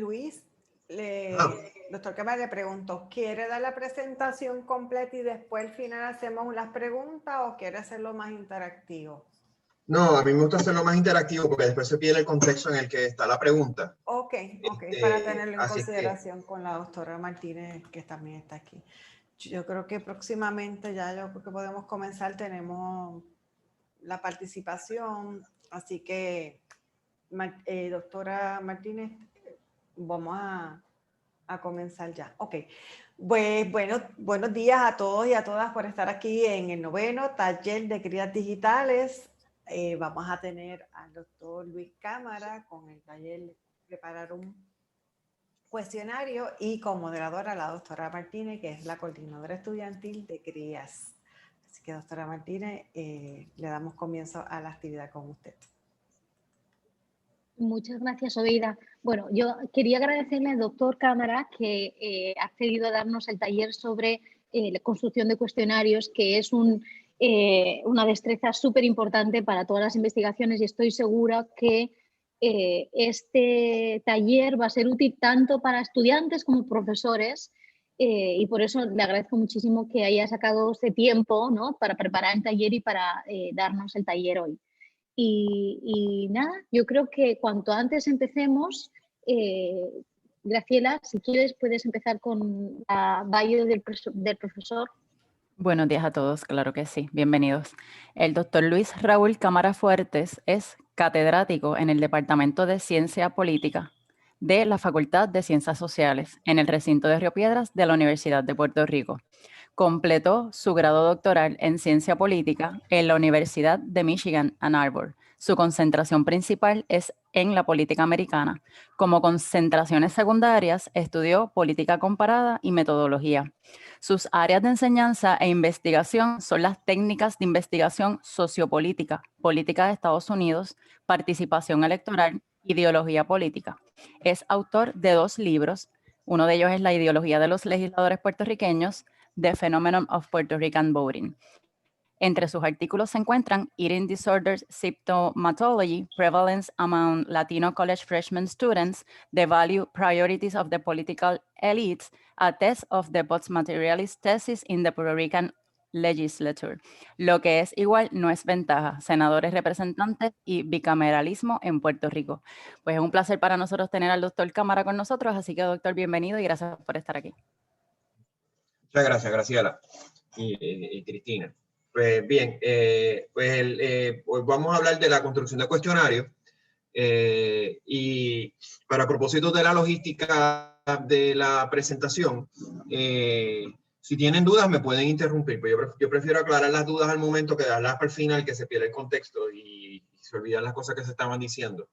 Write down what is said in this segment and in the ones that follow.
Luis, Ah, doctor Cámara, le pregunto, ¿quiere dar la presentación completa y después al final hacemos las preguntas o quiere hacerlo más interactivo? no, a mí me gusta hacerlo más interactivo porque después se pierde el contexto en el que está la pregunta. Ok, para tenerlo en Así que, consideración con la doctora Martínez, que también está aquí. Yo creo que próximamente ya yo creo que podemos comenzar, tenemos la participación, así que, doctora Martínez, vamos a comenzar ya. Ok, pues bueno, buenos días a todos y a todas por estar aquí en el 9º taller de crías digitales. Vamos a tener al doctor Luis Cámara con el taller preparar un cuestionario y como moderadora la doctora Martínez, que es la coordinadora estudiantil de crías. Así que doctora Martínez, le damos comienzo a la actividad con usted. Muchas gracias, Oveida. Bueno, yo quería agradecerle al doctor Cámara que ha accedido a darnos el taller sobre la construcción de cuestionarios, que es una destreza súper importante para todas las investigaciones, y estoy segura que este taller va a ser útil tanto para estudiantes como profesores, y por eso le agradezco muchísimo que haya sacado este tiempo, ¿no?, para preparar el taller y para darnos el taller hoy. Y nada, yo creo que cuanto antes empecemos, Graciela, si quieres puedes empezar con la bio del profesor. Buenos días a todos, claro que sí, bienvenidos. El doctor Luis Raúl Cámara Fuertes es catedrático en el Departamento de Ciencia Política de la Facultad de Ciencias Sociales en el recinto de Río Piedras de la Universidad de Puerto Rico. Completó su grado doctoral en Ciencia Política en la Universidad de Michigan, Ann Arbor. Su concentración principal es en la política americana. Como concentraciones secundarias, estudió política comparada y metodología. Sus áreas de enseñanza e investigación son las técnicas de investigación sociopolítica, política de Estados Unidos, participación electoral, ideología política. Es autor de 2 libros. Uno de ellos es La ideología de los legisladores puertorriqueños, The Phenomenon of Puerto Rican Voting. Entre sus artículos se encuentran Eating Disorders Symptomatology, Prevalence Among Latino College Freshman Students, The Value Priorities of the Political Elites, a Test of the Postmaterialist Thesis in the Puerto Rican Legislature. Lo que es igual no es ventaja, senadores, representantes y bicameralismo en Puerto Rico. Pues es un placer para nosotros tener al doctor Cámara con nosotros, así que doctor, bienvenido y gracias por estar aquí. muchas gracias, Graciela y Cristina. Pues bien, pues vamos a hablar de la construcción de cuestionarios y para propósitos de la logística de la presentación, si tienen dudas me pueden interrumpir, pues yo prefiero aclarar las dudas al momento que darlas para el final, que se pierde el contexto y se olvidan las cosas que se estaban diciendo.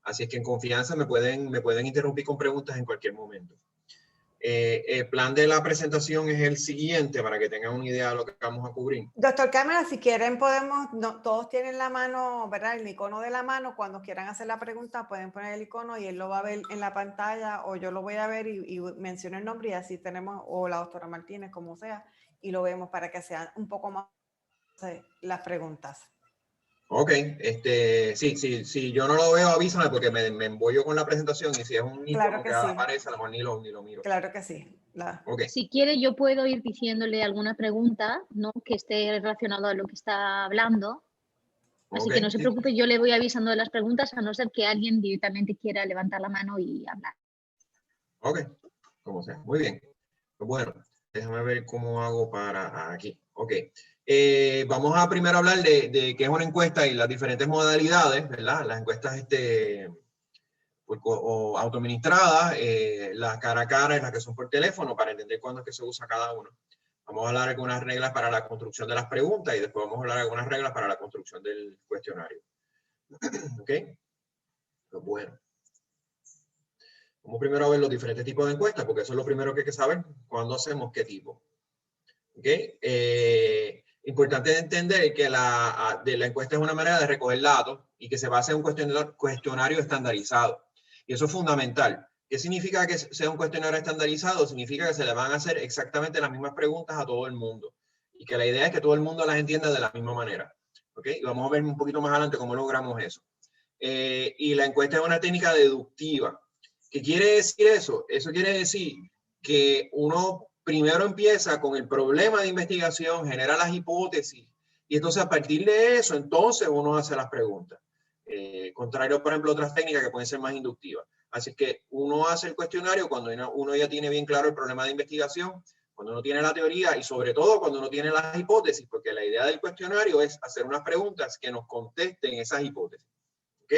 Así es que en confianza me pueden interrumpir con preguntas en cualquier momento. El plan de la presentación es el siguiente para que tengan una idea de lo que vamos a cubrir. Doctor Cámara, si quieren podemos, todos tienen la mano, ¿verdad? El icono de la mano, cuando quieran hacer la pregunta pueden poner el icono y él lo va a ver en la pantalla o yo lo voy a ver y menciono el nombre y así tenemos, o la doctora Martínez, como sea, y lo vemos para que sean un poco más las preguntas. Ok, sí, yo no lo veo, avísame porque me embollo con la presentación y si es un icono Claro que que sí. aparece, a lo mejor ni lo miro. Claro que sí. Okay. Si quiere, yo puedo ir diciéndole alguna pregunta, ¿no?, que esté relacionado a lo que está hablando. Así que no se preocupe, yo le voy avisando de las preguntas, a no ser que alguien directamente quiera levantar la mano y hablar. Ok, como sea. Muy bien. Pues bueno, déjame ver cómo hago para aquí. Ok. Vamos a primero hablar de qué es una encuesta y las diferentes modalidades, ¿verdad? Las encuestas o autoadministradas, las cara a cara y las que son por teléfono, para entender cuándo es que se usa cada uno. Vamos a hablar de algunas reglas para la construcción de las preguntas y después vamos a hablar de algunas reglas para la construcción del cuestionario. ¿Ok? Pues bueno. Vamos primero a ver los diferentes tipos de encuestas, porque eso es lo primero que hay que saber cuando hacemos qué tipo. ¿Ok? Importante entender que la encuesta es una manera de recoger datos y que se basa en un cuestionario estandarizado. Y eso es fundamental. ¿Qué significa que sea un cuestionario estandarizado? Significa que se le van a hacer exactamente las mismas preguntas a todo el mundo. Y que la idea es que todo el mundo las entienda de la misma manera. ¿Ok? Y vamos a ver un poquito más adelante cómo logramos eso. Y la encuesta es una técnica deductiva ¿Qué quiere decir eso? Eso quiere decir que uno primero empieza con el problema de investigación, genera las hipótesis, y entonces a partir de eso, entonces uno hace las preguntas. Contrario, por ejemplo, a otras técnicas que pueden ser más inductivas. Así que uno hace el cuestionario cuando uno ya tiene bien claro el problema de investigación, cuando uno tiene la teoría y sobre todo cuando uno tiene las hipótesis, porque la idea del cuestionario es hacer unas preguntas que nos contesten esas hipótesis. ¿Ok?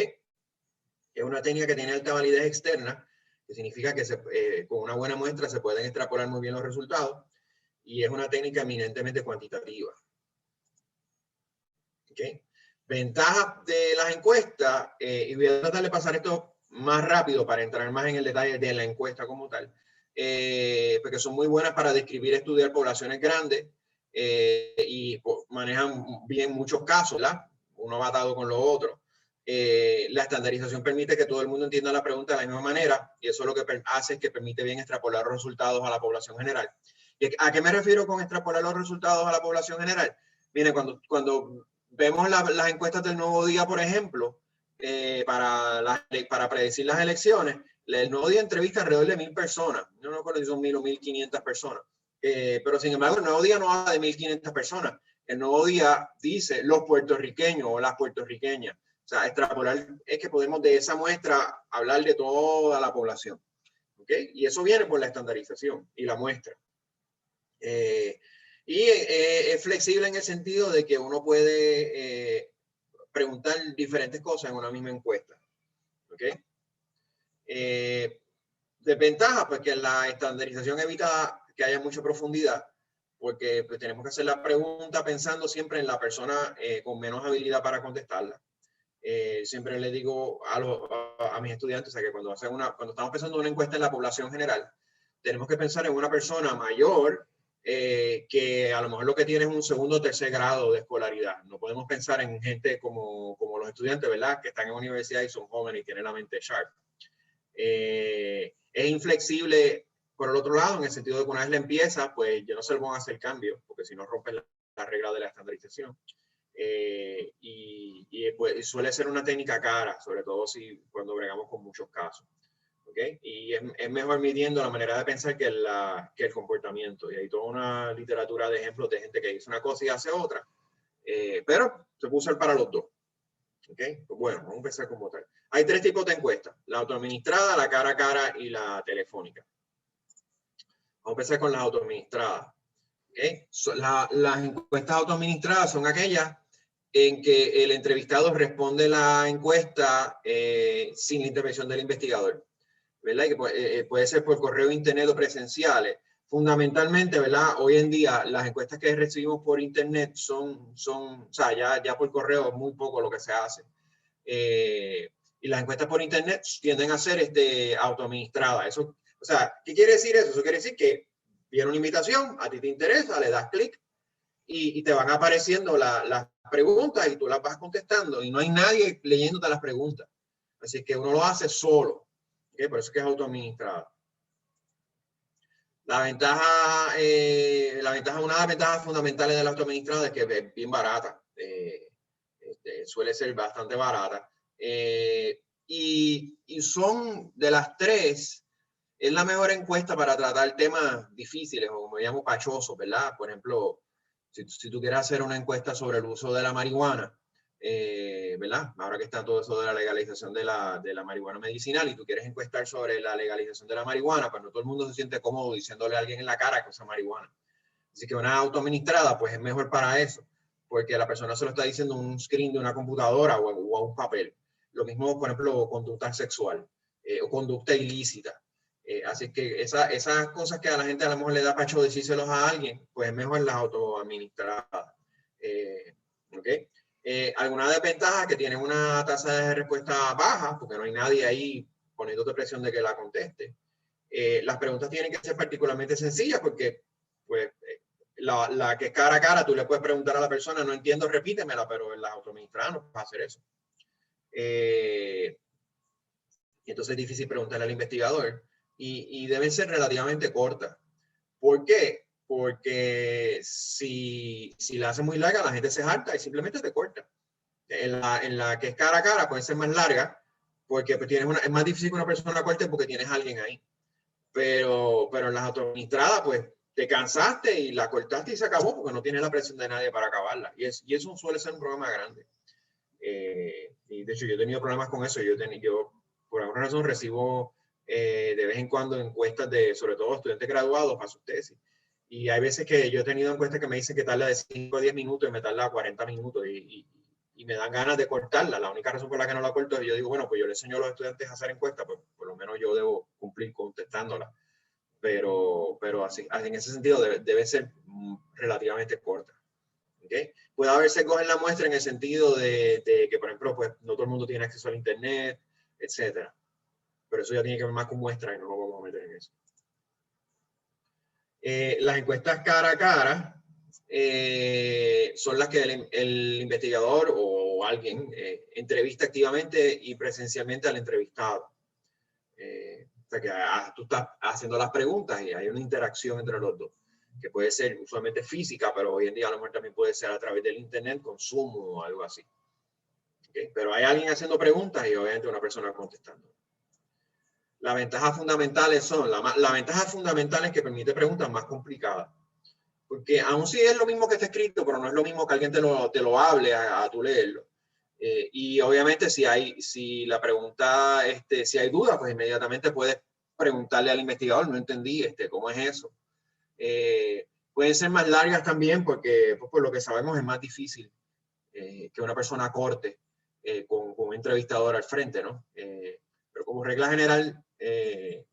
Es una técnica que tiene alta validez externa, que significa que con una buena muestra se pueden extrapolar muy bien los resultados, y es una técnica eminentemente cuantitativa. ¿Okay? Ventajas de las encuestas, y voy a tratar de pasar esto más rápido para entrar más en el detalle de la encuesta como tal, porque son muy buenas para describir y estudiar poblaciones grandes, y manejan bien muchos casos, ¿verdad? Uno va atado con lo otro. La estandarización permite que todo el mundo entienda la pregunta de la misma manera, y eso lo que hace es que permite bien extrapolar los resultados a la población general. ¿Y a qué me refiero con extrapolar los resultados a la población general? Miren, cuando vemos las encuestas del Nuevo Día, por ejemplo, para predecir las elecciones, el Nuevo Día entrevista alrededor de 1.000 personas. No me acuerdo si son 1.000 o 1.500 personas. Pero sin embargo, el Nuevo Día no habla de 1.500 personas. El Nuevo Día dice los puertorriqueños o las puertorriqueñas. O sea, extrapolar es que podemos de esa muestra hablar de toda la población. ¿Okay? Y eso viene por la estandarización y la muestra. Es flexible en el sentido de que uno puede preguntar diferentes cosas en una misma encuesta. ¿Okay? Desventaja, pues que la estandarización evita que haya mucha profundidad, porque pues, tenemos que hacer la pregunta pensando siempre en la persona con menos habilidad para contestarla. Siempre le digo a mis estudiantes, o sea, que cuando estamos pensando en una encuesta en la población general, tenemos que pensar en una persona mayor que a lo mejor lo que tiene es un segundo o tercer grado de escolaridad. No podemos pensar en gente como los estudiantes, ¿verdad? Que están en universidad y son jóvenes y tienen la mente sharp. Es inflexible, por el otro lado, en el sentido de que una vez le empieza, pues ya no se le van a hacer cambios, porque si no rompen la regla de la estandarización. Pues, suele ser una técnica cara, sobre todo cuando bregamos con muchos casos. ¿Okay? Y es mejor midiendo la manera de pensar que el comportamiento. Y hay toda una literatura de ejemplos de gente que dice una cosa y hace otra, pero se puede usar para los dos. ¿Okay? Pues bueno, vamos a empezar como tal. Hay 3 tipos de encuestas: la autoadministrada, la cara a cara y la telefónica. Vamos a empezar con las autoadministradas. ¿Okay? Las encuestas autoadministradas son aquellas en que el entrevistado responde la encuesta sin la intervención del investigador, ¿verdad? Y que puede ser por correo, internet o presenciales. Fundamentalmente, ¿verdad? Hoy en día las encuestas que recibimos por internet o sea, ya por correo es muy poco lo que se hace. Y las encuestas por internet tienden a ser autoadministradas. Eso, o sea, ¿qué quiere decir eso? Eso quiere decir que viene una invitación, a ti te interesa, le das clic y te van apareciendo las preguntas y tú las vas contestando y no hay nadie leyéndote las preguntas. Así que uno lo hace solo. ¿Okay? Por eso es que es autoadministrado. Una de las ventajas fundamentales de la autoadministrada es que es bien barata. Suele ser bastante barata. Y son de las 3, es la mejor encuesta para tratar temas difíciles o como llamo pachosos, ¿verdad? Por ejemplo, si tú quieres hacer una encuesta sobre el uso de la marihuana, ¿verdad? Ahora que está todo eso de la legalización de la marihuana medicinal y tú quieres encuestar sobre la legalización de la marihuana, pues no todo el mundo se siente cómodo diciéndole a alguien en la cara que usa marihuana. Así que una autoadministrada pues es mejor para eso, porque la persona se lo está diciendo en un screen de una computadora o a un papel. Lo mismo, por ejemplo, conducta sexual o conducta ilícita. Así que esas cosas que a la gente a lo mejor le da pacho decírselos a alguien, pues es mejor las autoadministradas. ¿Okay? Algunas desventajas que tienen una tasa de respuesta baja, porque no hay nadie ahí poniéndote presión de que la conteste. Las preguntas tienen que ser particularmente sencillas porque pues, la que cara a cara tú le puedes preguntar a la persona, no entiendo, repítemela, pero en las autoadministradas no puedes hacer eso. Entonces es difícil preguntarle al investigador y deben ser relativamente cortas. ¿Por qué? Porque si la hace muy larga, la gente se harta y simplemente te corta. En la que es cara a cara puede ser más larga, porque pues, es más difícil que una persona corte porque tienes a alguien ahí. Pero en las autoadministradas, pues te cansaste y la cortaste y se acabó porque no tienes la presión de nadie para acabarla. Y eso suele ser un problema grande. Y de hecho yo he tenido problemas con eso. Yo por alguna razón recibo de vez en cuando encuestas de, sobre todo estudiantes graduados para sus tesis. Y hay veces que yo he tenido encuestas que me dicen que tarda de 5 a 10 minutos y me tarda 40 minutos y me dan ganas de cortarla. La única razón por la que no la corto es que yo digo, bueno, pues yo le enseño a los estudiantes a hacer encuestas, pues por lo menos yo debo cumplir contestándola. Pero así, en ese sentido debe ser relativamente corta. ¿Okay? Puede haber sesgos en la muestra en el sentido de que, por ejemplo, pues no todo el mundo tiene acceso al internet, etcétera. Pero eso ya tiene que ver más con muestra y no nos vamos a meter en eso. Las encuestas cara a cara son las que el investigador o alguien entrevista activamente y presencialmente al entrevistado. O sea que tú estás haciendo las preguntas y hay una interacción entre los dos, que puede ser usualmente física, pero hoy en día a lo mejor también puede ser a través del internet, con Zoom o algo así. ¿Okay? Pero hay alguien haciendo preguntas y obviamente una persona contestando. Las ventajas fundamentales son, la ventaja fundamental es que permite preguntas más complicadas. Porque aún si es lo mismo que está escrito, pero no es lo mismo que alguien te lo hable a tu leerlo. Y obviamente si la pregunta, si hay dudas, pues inmediatamente puedes preguntarle al investigador, no entendí, ¿cómo es eso? Pueden ser más largas también porque, pues, por lo que sabemos, es más difícil que una persona corte con un entrevistador al frente, ¿no? Pero como regla general, de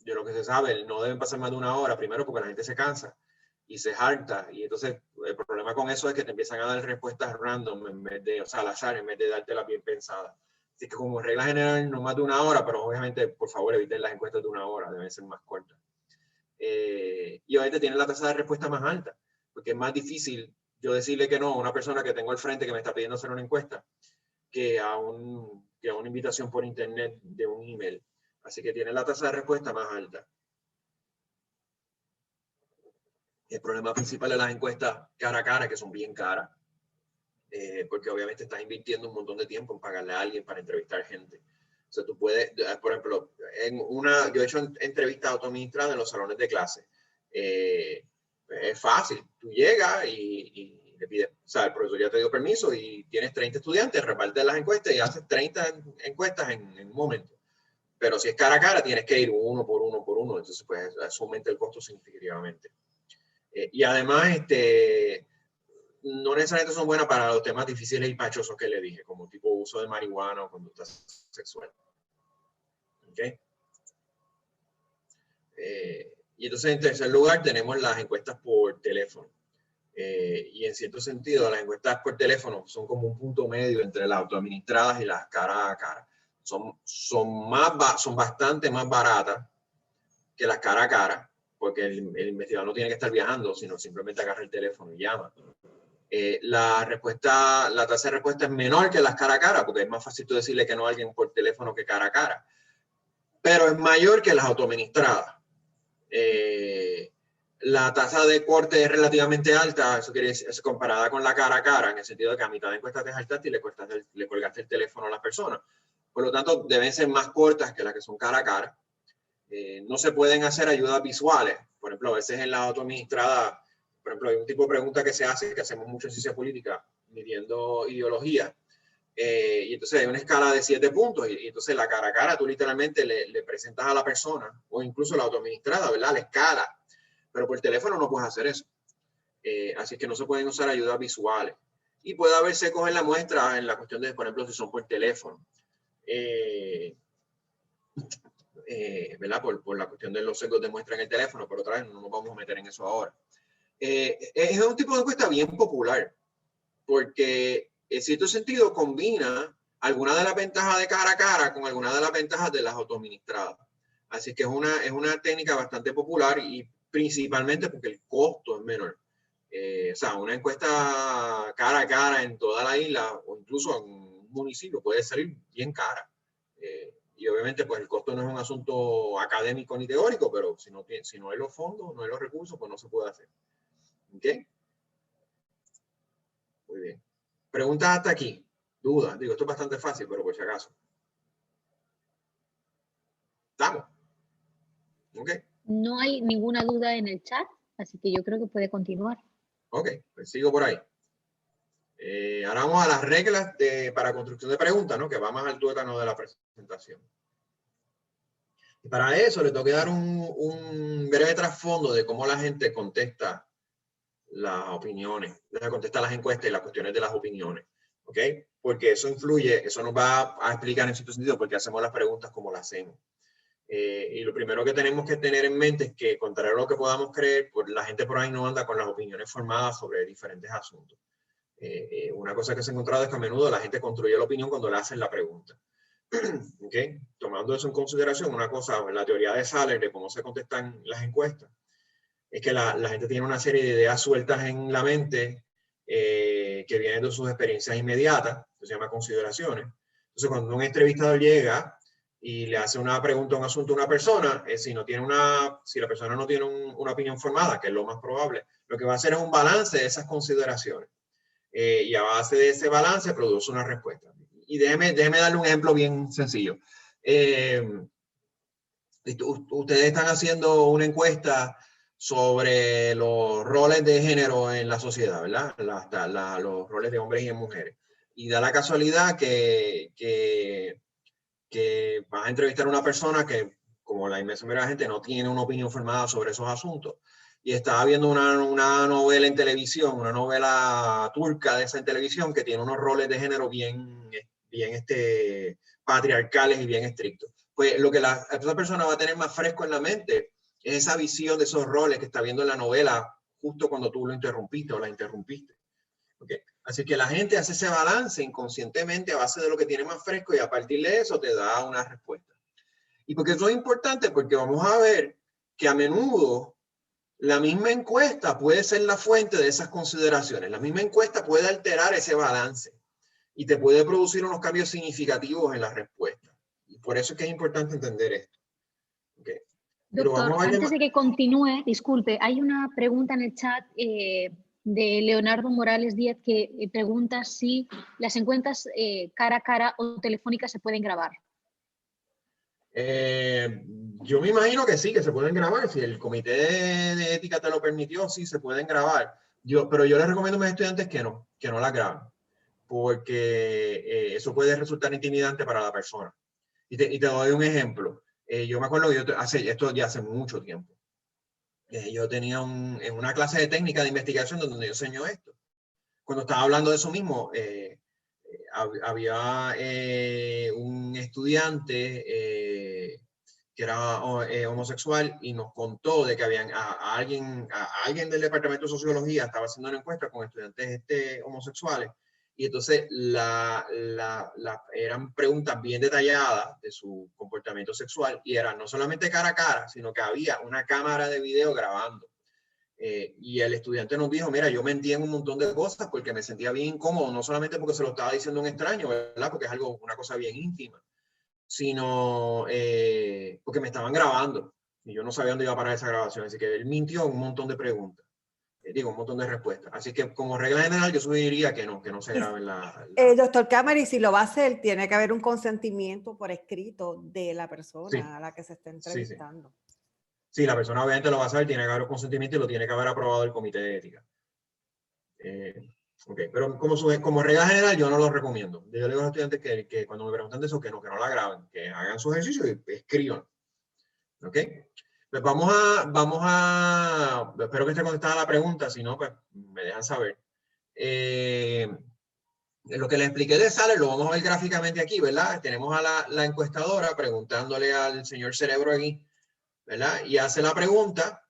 lo que se sabe, no deben pasar más de 1 hora, primero porque la gente se cansa y se harta, y entonces el problema con eso es que te empiezan a dar respuestas random en vez de, o sea, al azar, en vez de dártelas bien pensadas. Así que como regla general, no más de 1 hora, pero obviamente, por favor, eviten las encuestas de 1 hora, deben ser más cortas. Y obviamente tienen la tasa de respuesta más alta, porque es más difícil yo decirle que no a una persona que tengo al frente que me está pidiendo hacer una encuesta, que a una invitación por internet de un email. Así que tienen la tasa de respuesta más alta. El problema principal de las encuestas cara a cara, que son bien caras, porque obviamente estás invirtiendo un montón de tiempo en pagarle a alguien para entrevistar gente. O sea, tú puedes, por ejemplo, yo he hecho entrevistas autoadministradas en los salones de clase. Es fácil, tú llegas y le pides, o sea, el profesor ya te dio permiso y tienes 30 estudiantes, repartes las encuestas y haces 30 encuestas en un momento. Pero si es cara a cara, tienes que ir uno por uno, entonces pues eso aumenta el costo significativamente. Y además, no necesariamente son buenas para los temas difíciles y pachosos que le dije, como tipo uso de marihuana o conducta sexual. ¿Okay? Y entonces, en tercer lugar, tenemos las encuestas por teléfono. Y en cierto sentido, las encuestas por teléfono son como un punto medio entre las autoadministradas y las cara a cara. Son bastante más baratas que las cara a cara, porque el investigador no tiene que estar viajando, sino simplemente agarra el teléfono y llama. La tasa de respuesta es menor que las cara a cara, porque es más fácil decirle que no a alguien por teléfono que cara a cara. Pero es mayor que las autoadministradas. La tasa de corte es relativamente alta, eso quiere decir, es comparada con la cara a cara, en el sentido de que a mitad de encuestas te saltaste y le colgaste el teléfono a las personas. Por lo tanto, deben ser más cortas que las que son cara a cara. No se pueden hacer ayudas visuales. Por ejemplo, a veces en la autoadministrada, por ejemplo, hay un tipo de pregunta que se hace, que hacemos mucho en ciencia política, midiendo ideología. Y entonces hay una escala de 7 puntos. Y entonces la cara a cara, tú literalmente le presentas a la persona, o incluso la autoadministrada, ¿verdad? La escala. Pero por teléfono no puedes hacer eso. Así que no se pueden usar ayudas visuales. Y puede haber secos en la muestra en la cuestión de, por ejemplo, si son por teléfono. ¿Verdad? Por la cuestión de los secos de muestra en el teléfono, pero otra vez no nos vamos a meter en eso ahora. Es un tipo de encuesta bien popular, porque en cierto sentido combina algunas de las ventajas de cara a cara con algunas de las ventajas de las autoadministradas. Así que es una técnica bastante popular y principalmente porque el costo es menor. O sea, una encuesta cara a cara en toda la isla o incluso en un municipio puede salir bien cara. Y obviamente pues el costo no es un asunto académico ni teórico, pero si no hay los fondos, no hay los recursos, pues no se puede hacer. ¿Ok? Muy bien. Preguntas hasta aquí. Dudas. Digo, esto es bastante fácil, pero por si acaso. ¿Estamos? ¿Ok? No hay ninguna duda en el chat, así que yo creo que puede continuar. Ok, pues sigo por ahí. Ahora vamos a las reglas para construcción de preguntas, ¿no? Que va más al tuétano de la presentación. Y para eso le tengo que dar un breve trasfondo de cómo la gente contesta las opiniones, contesta las encuestas y las cuestiones de las opiniones. ¿Ok? Porque eso influye, eso nos va a explicar en cierto sentido por qué hacemos las preguntas como las hacemos. Y lo primero que tenemos que tener en mente es que, contrario a lo que podamos creer, pues la gente por ahí no anda con las opiniones formadas sobre diferentes asuntos. Una cosa que se ha encontrado es que a menudo la gente construye la opinión cuando le hacen la pregunta. ¿Okay? Tomando eso en consideración, una cosa, la teoría de Saller de cómo se contestan las encuestas, es que la gente tiene una serie de ideas sueltas en la mente que vienen de sus experiencias inmediatas, que se llama consideraciones. Entonces, cuando un entrevistador llega y le hace una pregunta a un asunto a una persona, si la persona no tiene una opinión formada, que es lo más probable, lo que va a hacer es un balance de esas consideraciones. Y a base de ese balance produce una respuesta. Y déjeme darle un ejemplo bien sencillo. Ustedes están haciendo una encuesta sobre los roles de género en la sociedad, ¿verdad? Los roles de hombres y de mujeres. Y da la casualidad que vas a entrevistar a una persona que, como la inmensa mayoría de la gente, no tiene una opinión formada sobre esos asuntos. Y estaba viendo una novela en televisión, una novela turca de esa en televisión, que tiene unos roles de género bien patriarcales y bien estrictos. Pues lo que esa persona va a tener más fresco en la mente es esa visión de esos roles que está viendo en la novela justo cuando tú lo interrumpiste o la interrumpiste. ¿Okay? Así que la gente hace ese balance inconscientemente a base de lo que tiene más fresco y a partir de eso te da una respuesta. ¿Y porque eso es importante? Porque vamos a ver que a menudo la misma encuesta puede ser la fuente de esas consideraciones. La misma encuesta puede alterar ese balance y te puede producir unos cambios significativos en la respuesta. Y por eso es que es importante entender esto. Okay. Doctor, antes de que continúe, disculpe, hay una pregunta en el chat de Leonardo Morales Díaz que pregunta si las encuestas cara a cara o telefónicas se pueden grabar. Yo me imagino que sí, que se pueden grabar. Si el comité de ética te lo permitió, sí, se pueden grabar. Pero yo les recomiendo a mis estudiantes que no la graben, porque eso puede resultar intimidante para la persona. Y te doy un ejemplo. Yo me acuerdo que esto ya hace mucho tiempo. Yo tenía en una clase de técnica de investigación donde yo enseño esto. Cuando estaba hablando de eso mismo, había un estudiante que era homosexual y nos contó de que habían alguien del departamento de sociología estaba haciendo una encuesta con estudiantes homosexuales y entonces eran preguntas bien detalladas de su comportamiento sexual y eran no solamente cara a cara, sino que había una cámara de video grabando. Y el estudiante nos dijo, mira, yo mentí en un montón de cosas porque me sentía bien incómodo, no solamente porque se lo estaba diciendo un extraño, ¿verdad? Porque es una cosa bien íntima, sino porque me estaban grabando y yo no sabía dónde iba a parar esa grabación. Así que él mintió en un montón de preguntas, un montón de respuestas. Así que como regla general yo sugeriría que no se graben Doctor Camari, si lo va a hacer, tiene que haber un consentimiento por escrito de la persona a la que se está entrevistando. Sí, la persona obviamente lo va a saber, tiene que haber un consentimiento y lo tiene que haber aprobado el comité de ética. Okay. Pero como regla general yo no lo recomiendo. Yo le digo a los estudiantes que cuando me preguntan de eso, que no la graben, que hagan su ejercicio y escriban. ¿Ok? Pues vamos a, espero que esté contestada la pregunta, si no, pues me dejan saber. Lo que les expliqué de Saller lo vamos a ver gráficamente aquí, ¿verdad? Tenemos a la encuestadora preguntándole al señor Cerebro aquí, ¿verdad? Y hace la pregunta.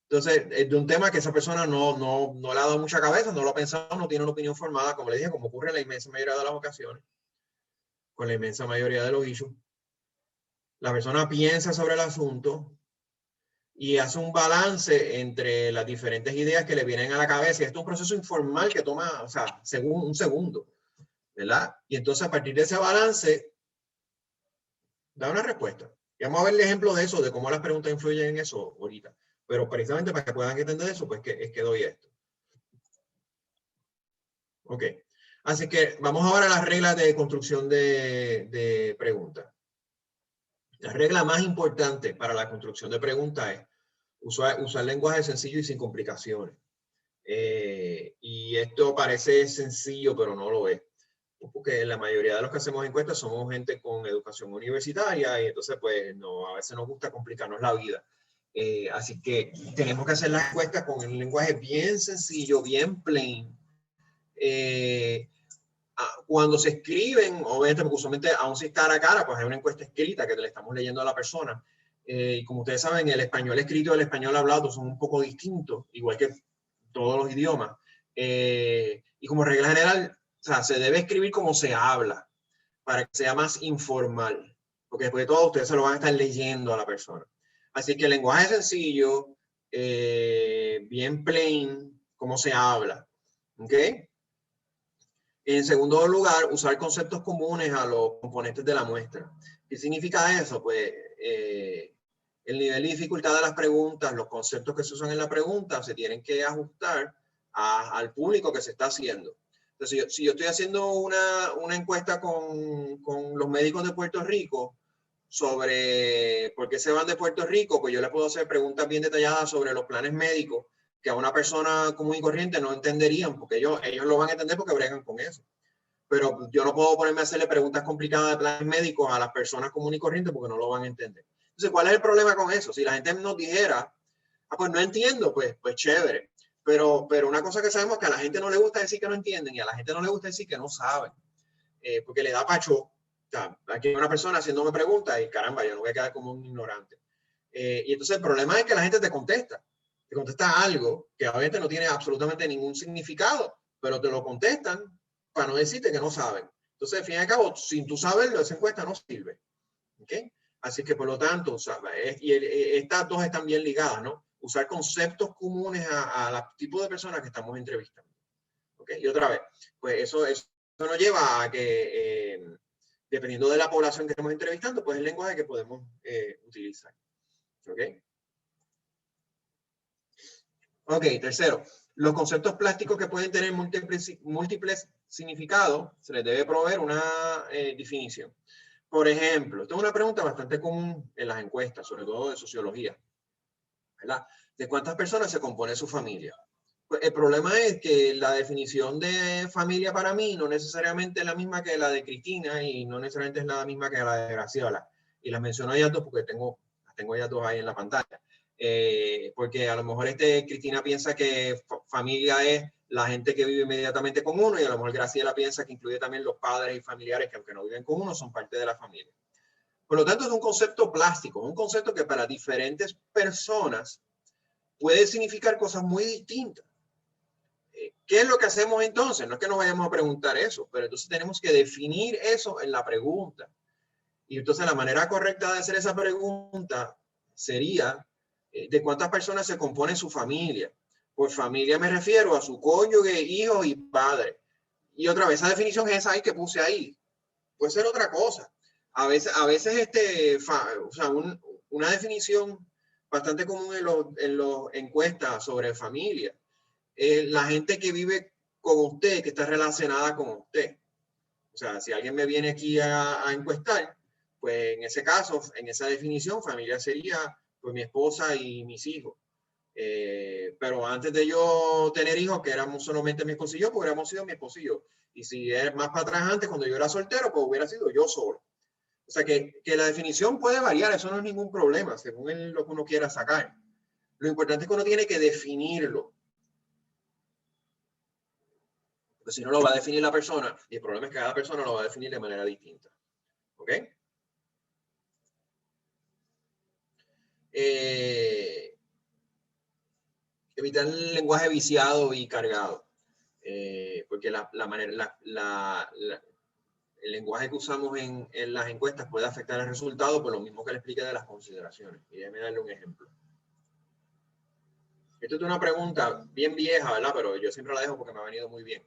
Entonces, es de un tema que esa persona no le ha dado mucha cabeza, no lo ha pensado, no tiene una opinión formada, como le dije, como ocurre en la inmensa mayoría de las ocasiones, con la inmensa mayoría de los issues. La persona piensa sobre el asunto y hace un balance entre las diferentes ideas que le vienen a la cabeza. Y esto es un proceso informal que toma, o sea, un segundo, ¿verdad? Y entonces, a partir de ese balance, da una respuesta. Y vamos a ver el ejemplo de eso, de cómo las preguntas influyen en eso ahorita. Pero precisamente para que puedan entender eso, pues es que doy esto. Ok. Así que vamos ahora a las reglas de construcción de preguntas. La regla más importante para la construcción de preguntas es usar lenguaje sencillo y sin complicaciones. Y esto parece sencillo, pero no lo es. Porque la mayoría de los que hacemos encuestas somos gente con educación universitaria y entonces pues no, a veces nos gusta complicarnos la vida. Así que tenemos que hacer las encuestas con un lenguaje bien sencillo, bien plain. Cuando se escriben, obviamente, porque usualmente aún si está cara a cara, pues hay una encuesta escrita que le estamos leyendo a la persona. Y como ustedes saben, el español escrito y el español hablado son un poco distintos, igual que todos los idiomas. Y como regla general, o sea, se debe escribir como se habla, para que sea más informal, porque después de todo ustedes se lo van a estar leyendo a la persona. Así que el lenguaje sencillo, bien plain, como se habla. ¿Ok? En segundo lugar, usar conceptos comunes a los componentes de la muestra. ¿Qué significa eso? Pues el nivel de dificultad de las preguntas, los conceptos que se usan en la pregunta se tienen que ajustar al público que se está haciendo. Entonces, si yo estoy haciendo una encuesta con los médicos de Puerto Rico sobre por qué se van de Puerto Rico, pues yo le puedo hacer preguntas bien detalladas sobre los planes médicos que a una persona común y corriente no entenderían, porque ellos lo van a entender porque bregan con eso. Pero yo no puedo ponerme a hacerle preguntas complicadas de planes médicos a las personas común y corriente porque no lo van a entender. Entonces, ¿cuál es el problema con eso? Si la gente nos dijera, pues no entiendo, pues chévere. Pero una cosa que sabemos es que a la gente no le gusta decir que no entienden y a la gente no le gusta decir que no saben, porque le da pacho. O sea, aquí hay una persona haciéndome preguntas y caramba, yo no voy a quedar como un ignorante. Y entonces el problema es que la gente te contesta algo que obviamente no tiene absolutamente ningún significado, pero te lo contestan para no decirte que no saben. Entonces, al fin y al cabo, sin tú saberlo, esa encuesta no sirve. ¿Okay? Así que, por lo tanto, estas dos están bien ligadas, ¿no? Usar conceptos comunes al tipo de personas que estamos entrevistando. ¿Okay? Y otra vez, pues eso nos lleva a que, dependiendo de la población que estamos entrevistando, pues el lenguaje que podemos utilizar. ¿Ok? Ok, tercero, los conceptos plásticos que pueden tener múltiples significados, se les debe proveer una definición. Por ejemplo, esta es una pregunta bastante común en las encuestas, sobre todo de sociología, ¿verdad? ¿De cuántas personas se compone su familia? Pues el problema es que la definición de familia para mí no necesariamente es la misma que la de Cristina y no necesariamente es la misma que la de Graciola. Y las menciono a ellas dos porque tengo ellas dos ahí en la pantalla. Porque a lo mejor Cristina piensa que familia es la gente que vive inmediatamente con uno y a lo mejor Graciela piensa que incluye también los padres y familiares que aunque no viven con uno son parte de la familia. Por lo tanto es un concepto plástico, un concepto que para diferentes personas puede significar cosas muy distintas. ¿Qué es lo que hacemos entonces? No es que nos vayamos a preguntar eso, pero entonces tenemos que definir eso en la pregunta. Y entonces la manera correcta de hacer esa pregunta sería ¿de cuántas personas se compone su familia? Por familia me refiero a su cónyuge, hijos y padre. Y otra vez, esa definición es esa ahí que puse ahí. Puede ser otra cosa. A veces o sea, una definición bastante común en los encuestas sobre familia. La gente que vive con usted, que está relacionada con usted. O sea, si alguien me viene aquí a encuestar, pues en ese caso, en esa definición, familia sería pues mi esposa y mis hijos. Pero antes de yo tener hijos, que éramos solamente mi esposo y yo, pues hubiéramos sido mi esposo y yo. Y si es más para atrás antes, cuando yo era soltero, pues hubiera sido yo solo. O sea, que la definición puede variar, eso no es ningún problema, según lo que uno quiera sacar. Lo importante es que uno tiene que definirlo. Porque si no lo va a definir la persona, y el problema es que cada persona lo va a definir de manera distinta. ¿Ok? Evitar el lenguaje viciado y cargado. Porque el lenguaje que usamos en las encuestas puede afectar el resultado por lo mismo que le expliqué de las consideraciones. Y déjeme darle un ejemplo. Esto es una pregunta bien vieja, ¿verdad? Pero yo siempre la dejo porque me ha venido muy bien.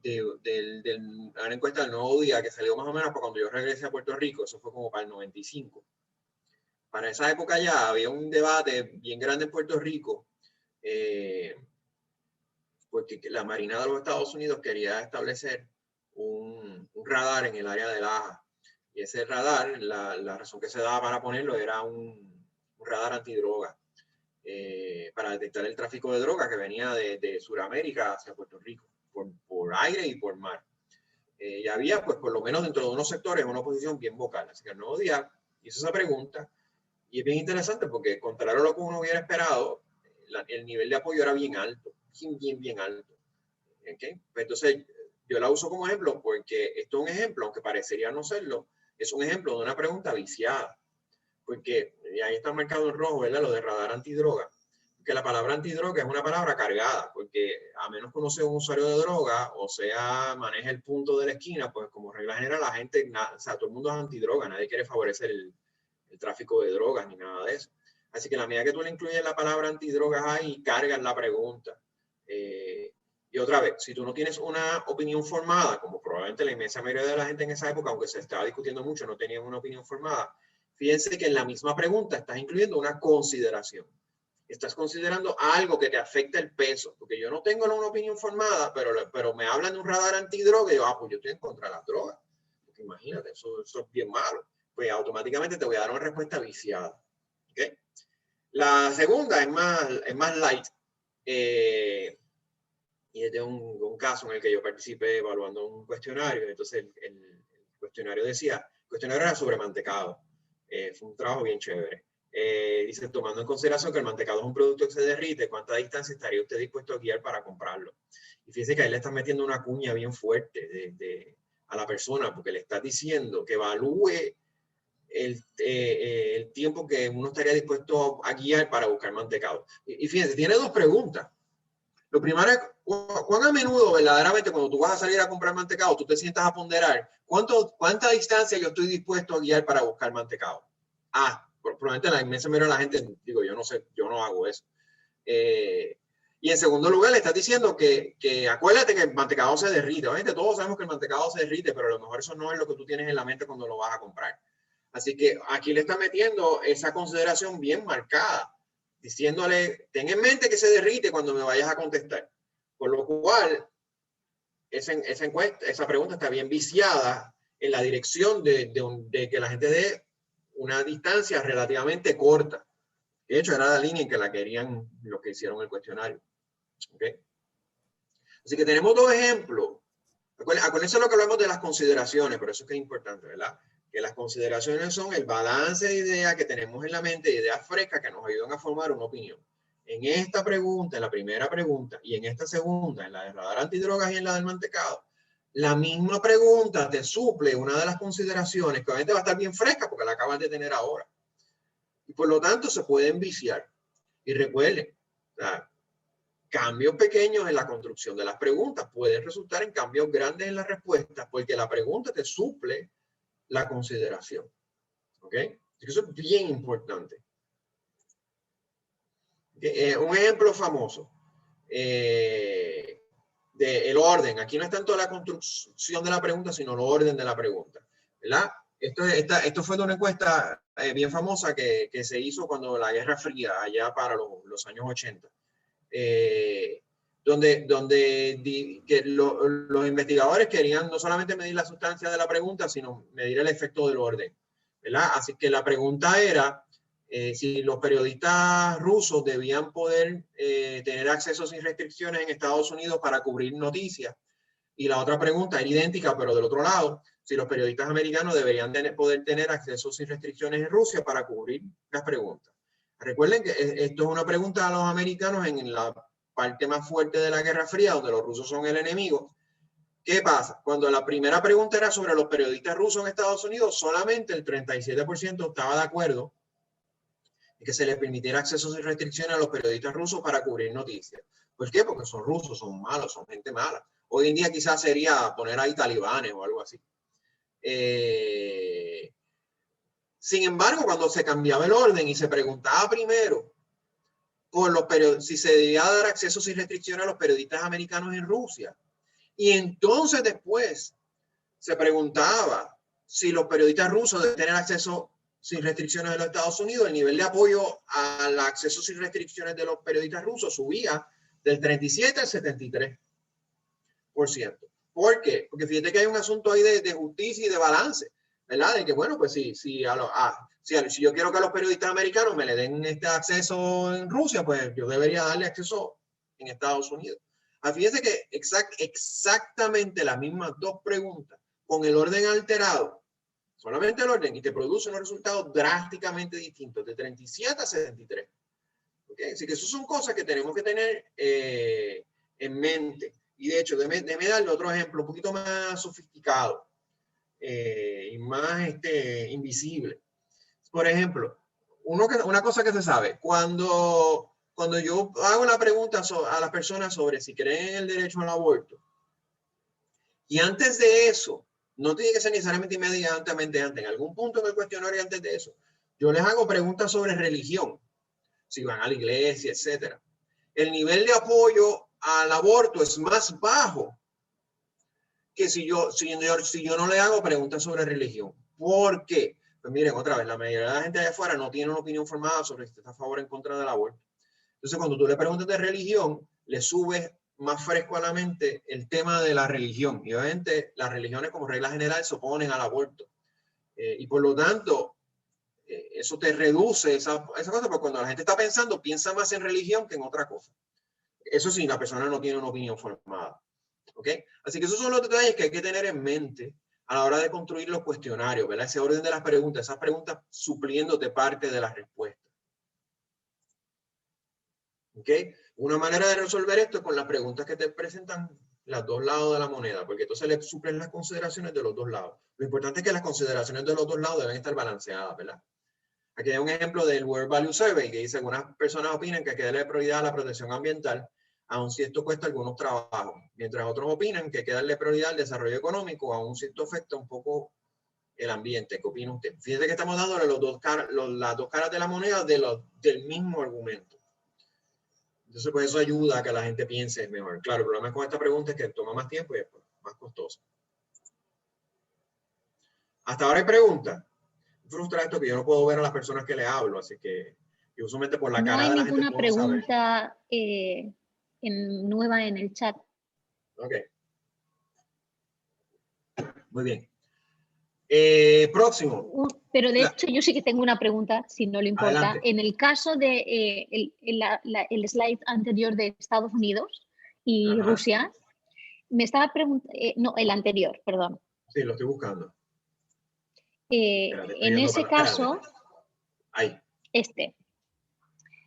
De una encuesta del Nuevo Día que salió más o menos para cuando yo regresé a Puerto Rico, eso fue como para el 95. Para esa época ya había un debate bien grande en Puerto Rico, porque la Marina de los Estados Unidos quería establecer un radar en el área de Laja. Y ese radar, la razón que se daba para ponerlo era un radar antidroga para detectar el tráfico de droga que venía de Sudamérica hacia Puerto Rico, por aire y por mar. Y había, pues, por lo menos dentro de unos sectores, una oposición bien vocal. Así que el Nuevo Día hizo esa pregunta y es bien interesante porque, contrario a lo que uno hubiera esperado, el nivel de apoyo era bien alto, bien alto. ¿Okay? Entonces, yo la uso como ejemplo porque esto es un ejemplo, aunque parecería no serlo, es un ejemplo de una pregunta viciada. Porque ahí está marcado en rojo, ¿verdad? Lo de radar antidroga. Que la palabra antidroga es una palabra cargada, porque a menos que uno sea un usuario de droga o sea maneje el punto de la esquina, pues como regla general la gente, o sea, todo el mundo es antidroga, nadie quiere favorecer el tráfico de drogas ni nada de eso. Así que la medida que tú le incluyes la palabra antidrogas ahí, cargas la pregunta. Y otra vez, si tú no tienes una opinión formada, como probablemente la inmensa mayoría de la gente en esa época, aunque se estaba discutiendo mucho, no tenían una opinión formada, fíjense que en la misma pregunta estás incluyendo una consideración. Estás considerando algo que te afecta el peso, porque yo no tengo una opinión formada, pero me hablan de un radar antidroga y yo, pues yo estoy en contra de las drogas. Porque imagínate, eso es bien malo. Pues automáticamente te voy a dar una respuesta viciada. ¿Okay? La segunda es más light. Y es de un caso en el que yo participé evaluando un cuestionario. Entonces el cuestionario decía, el cuestionario era sobre mantecado. Fue un trabajo bien chévere. Dice, tomando en consideración que el mantecado es un producto que se derrite, ¿cuánta distancia estaría usted dispuesto a guiar para comprarlo? Y fíjese que ahí le están metiendo una cuña bien fuerte a la persona, porque le está diciendo que evalúe el tiempo que uno estaría dispuesto a guiar para buscar mantecado. Y fíjense, tiene dos preguntas. Lo primero es, ¿cuán a menudo verdaderamente cuando tú vas a salir a comprar mantecado, tú te sientas a ponderar cuánta distancia yo estoy dispuesto a guiar para buscar mantecado? Probablemente la inmensa mayoría de la gente, digo, yo no sé, yo no hago eso. Y en segundo lugar, le estás diciendo que acuérdate que el mantecado se derrite. Obviamente todos sabemos que el mantecado se derrite, pero a lo mejor eso no es lo que tú tienes en la mente cuando lo vas a comprar. Así que aquí le está metiendo esa consideración bien marcada, diciéndole, ten en mente que se derrite cuando me vayas a contestar. Por lo cual, esa pregunta está bien viciada en la dirección de que la gente dé una distancia relativamente corta. De hecho, era la línea en que la querían los que hicieron el cuestionario. ¿Okay? Así que tenemos dos ejemplos. Acuérdense lo que hablamos de las consideraciones, por eso es que es importante, ¿verdad? Que las consideraciones son el balance de ideas que tenemos en la mente, ideas frescas que nos ayudan a formar una opinión. En esta pregunta, en la primera pregunta, y en esta segunda, en la de radar antidrogas y en la del mantecado, la misma pregunta te suple una de las consideraciones que obviamente va a estar bien fresca porque la acabas de tener ahora. Y por lo tanto se pueden viciar. Y recuerden, cambios pequeños en la construcción de las preguntas pueden resultar en cambios grandes en las respuestas porque la pregunta te suple la consideración. ¿Ok? Eso es bien importante. Un ejemplo famoso del orden. Aquí no es tanto la construcción de la pregunta, sino el orden de la pregunta. ¿Verdad? Esto fue de una encuesta bien famosa que se hizo cuando la Guerra Fría, allá para los años 80. Donde los investigadores querían no solamente medir la sustancia de la pregunta, sino medir el efecto del orden, ¿verdad? Así que la pregunta era si los periodistas rusos debían poder tener acceso sin restricciones en Estados Unidos para cubrir noticias. Y la otra pregunta era idéntica, pero del otro lado, si los periodistas americanos deberían poder tener acceso sin restricciones en Rusia para cubrir las preguntas. Recuerden que esto es una pregunta a los americanos en la parte más fuerte de la Guerra Fría, donde los rusos son el enemigo. ¿Qué pasa? Cuando la primera pregunta era sobre los periodistas rusos en Estados Unidos, solamente el 37% estaba de acuerdo en que se les permitiera acceso sin restricciones a los periodistas rusos para cubrir noticias. ¿Por qué? Porque son rusos, son malos, son gente mala. Hoy en día quizás sería poner ahí talibanes o algo así. Sin embargo, cuando se cambiaba el orden y se preguntaba primero por si se debía dar acceso sin restricciones a los periodistas americanos en Rusia, y entonces después se preguntaba si los periodistas rusos deben tener acceso sin restricciones de los Estados Unidos, el nivel de apoyo al acceso sin restricciones de los periodistas rusos subía del 37 al 73%. ¿Por qué? Porque fíjate que hay un asunto ahí de justicia y de balance. ¿verdad? De que, bueno, pues si yo quiero que los periodistas americanos me le den este acceso en Rusia, pues yo debería darle acceso en Estados Unidos. Fíjense que exactamente las mismas dos preguntas, con el orden alterado, solamente el orden, y te produce unos resultados drásticamente distintos, de 37 a 73. ¿Okay? Así que eso son cosas que tenemos que tener en mente. Y de hecho, déjame darle otro ejemplo un poquito más sofisticado y más invisible. Por ejemplo, una cosa que se sabe, cuando yo hago la pregunta a las personas sobre si creen en el derecho al aborto, y antes de eso, no tiene que ser necesariamente inmediatamente antes, en algún punto en el cuestionario antes de eso, yo les hago preguntas sobre religión, si van a la iglesia, etcétera. El nivel de apoyo al aborto es más bajo que si yo no le hago preguntas sobre religión. ¿Por qué? Pues miren, otra vez, la mayoría de la gente allá afuera no tiene una opinión formada sobre si está a favor o en contra del aborto. Entonces, cuando tú le preguntas de religión, le subes más fresco a la mente el tema de la religión. Y obviamente las religiones como regla general se oponen al aborto. Y por lo tanto, eso te reduce esa cosa, porque cuando la gente está pensando, piensa más en religión que en otra cosa. Eso sí, la persona no tiene una opinión formada. ¿Ok? Así que esos son los detalles que hay que tener en mente a la hora de construir los cuestionarios, ¿verdad? Ese orden de las preguntas, esas preguntas supliéndote parte de la respuesta. ¿Ok? Una manera de resolver esto es con las preguntas que te presentan los dos lados de la moneda, porque entonces le suplen las consideraciones de los dos lados. Lo importante es que las consideraciones de los dos lados deben estar balanceadas, ¿verdad? Aquí hay un ejemplo del World Value Survey que dice que algunas personas opinan que hay que darle prioridad a la protección ambiental, aun si esto cuesta algunos trabajos, mientras otros opinan que hay que darle prioridad al desarrollo económico, aun si esto afecta un poco el ambiente. ¿Qué opina usted? Fíjese que estamos dándole las dos caras de la moneda del mismo argumento. Entonces, pues eso ayuda a que la gente piense mejor. Claro, el problema con esta pregunta es que toma más tiempo y es más costoso. Hasta ahora hay preguntas. Frustra esto que yo no puedo ver a las personas que le hablo, así que yo usualmente por la cara de la gente No hay ninguna pregunta nueva en el chat. Ok. Muy bien. Próximo. Pero de hecho yo sí que tengo una pregunta, si no le importa. Adelante. En el caso de el slide anterior de Estados Unidos y Rusia, me estaba preguntando, no, el anterior, perdón. Sí, lo estoy buscando. En ese caso, ahí.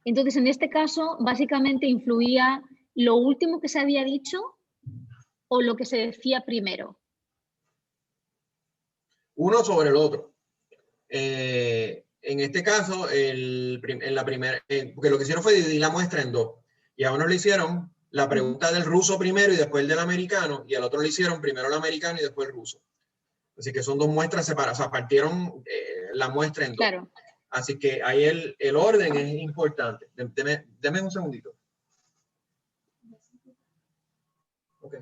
Entonces, en este caso, básicamente influía lo último que se había dicho o lo que se decía primero. Uno sobre el otro. En este caso, en la primera, porque lo que hicieron fue dividir la muestra en dos. Y a uno le hicieron la pregunta del ruso primero y después del americano, y al otro le hicieron primero el americano y después el ruso. Así que son dos muestras separadas, o sea, partieron la muestra en dos. Claro. Así que ahí el orden es importante. Deme un segundito. Ok.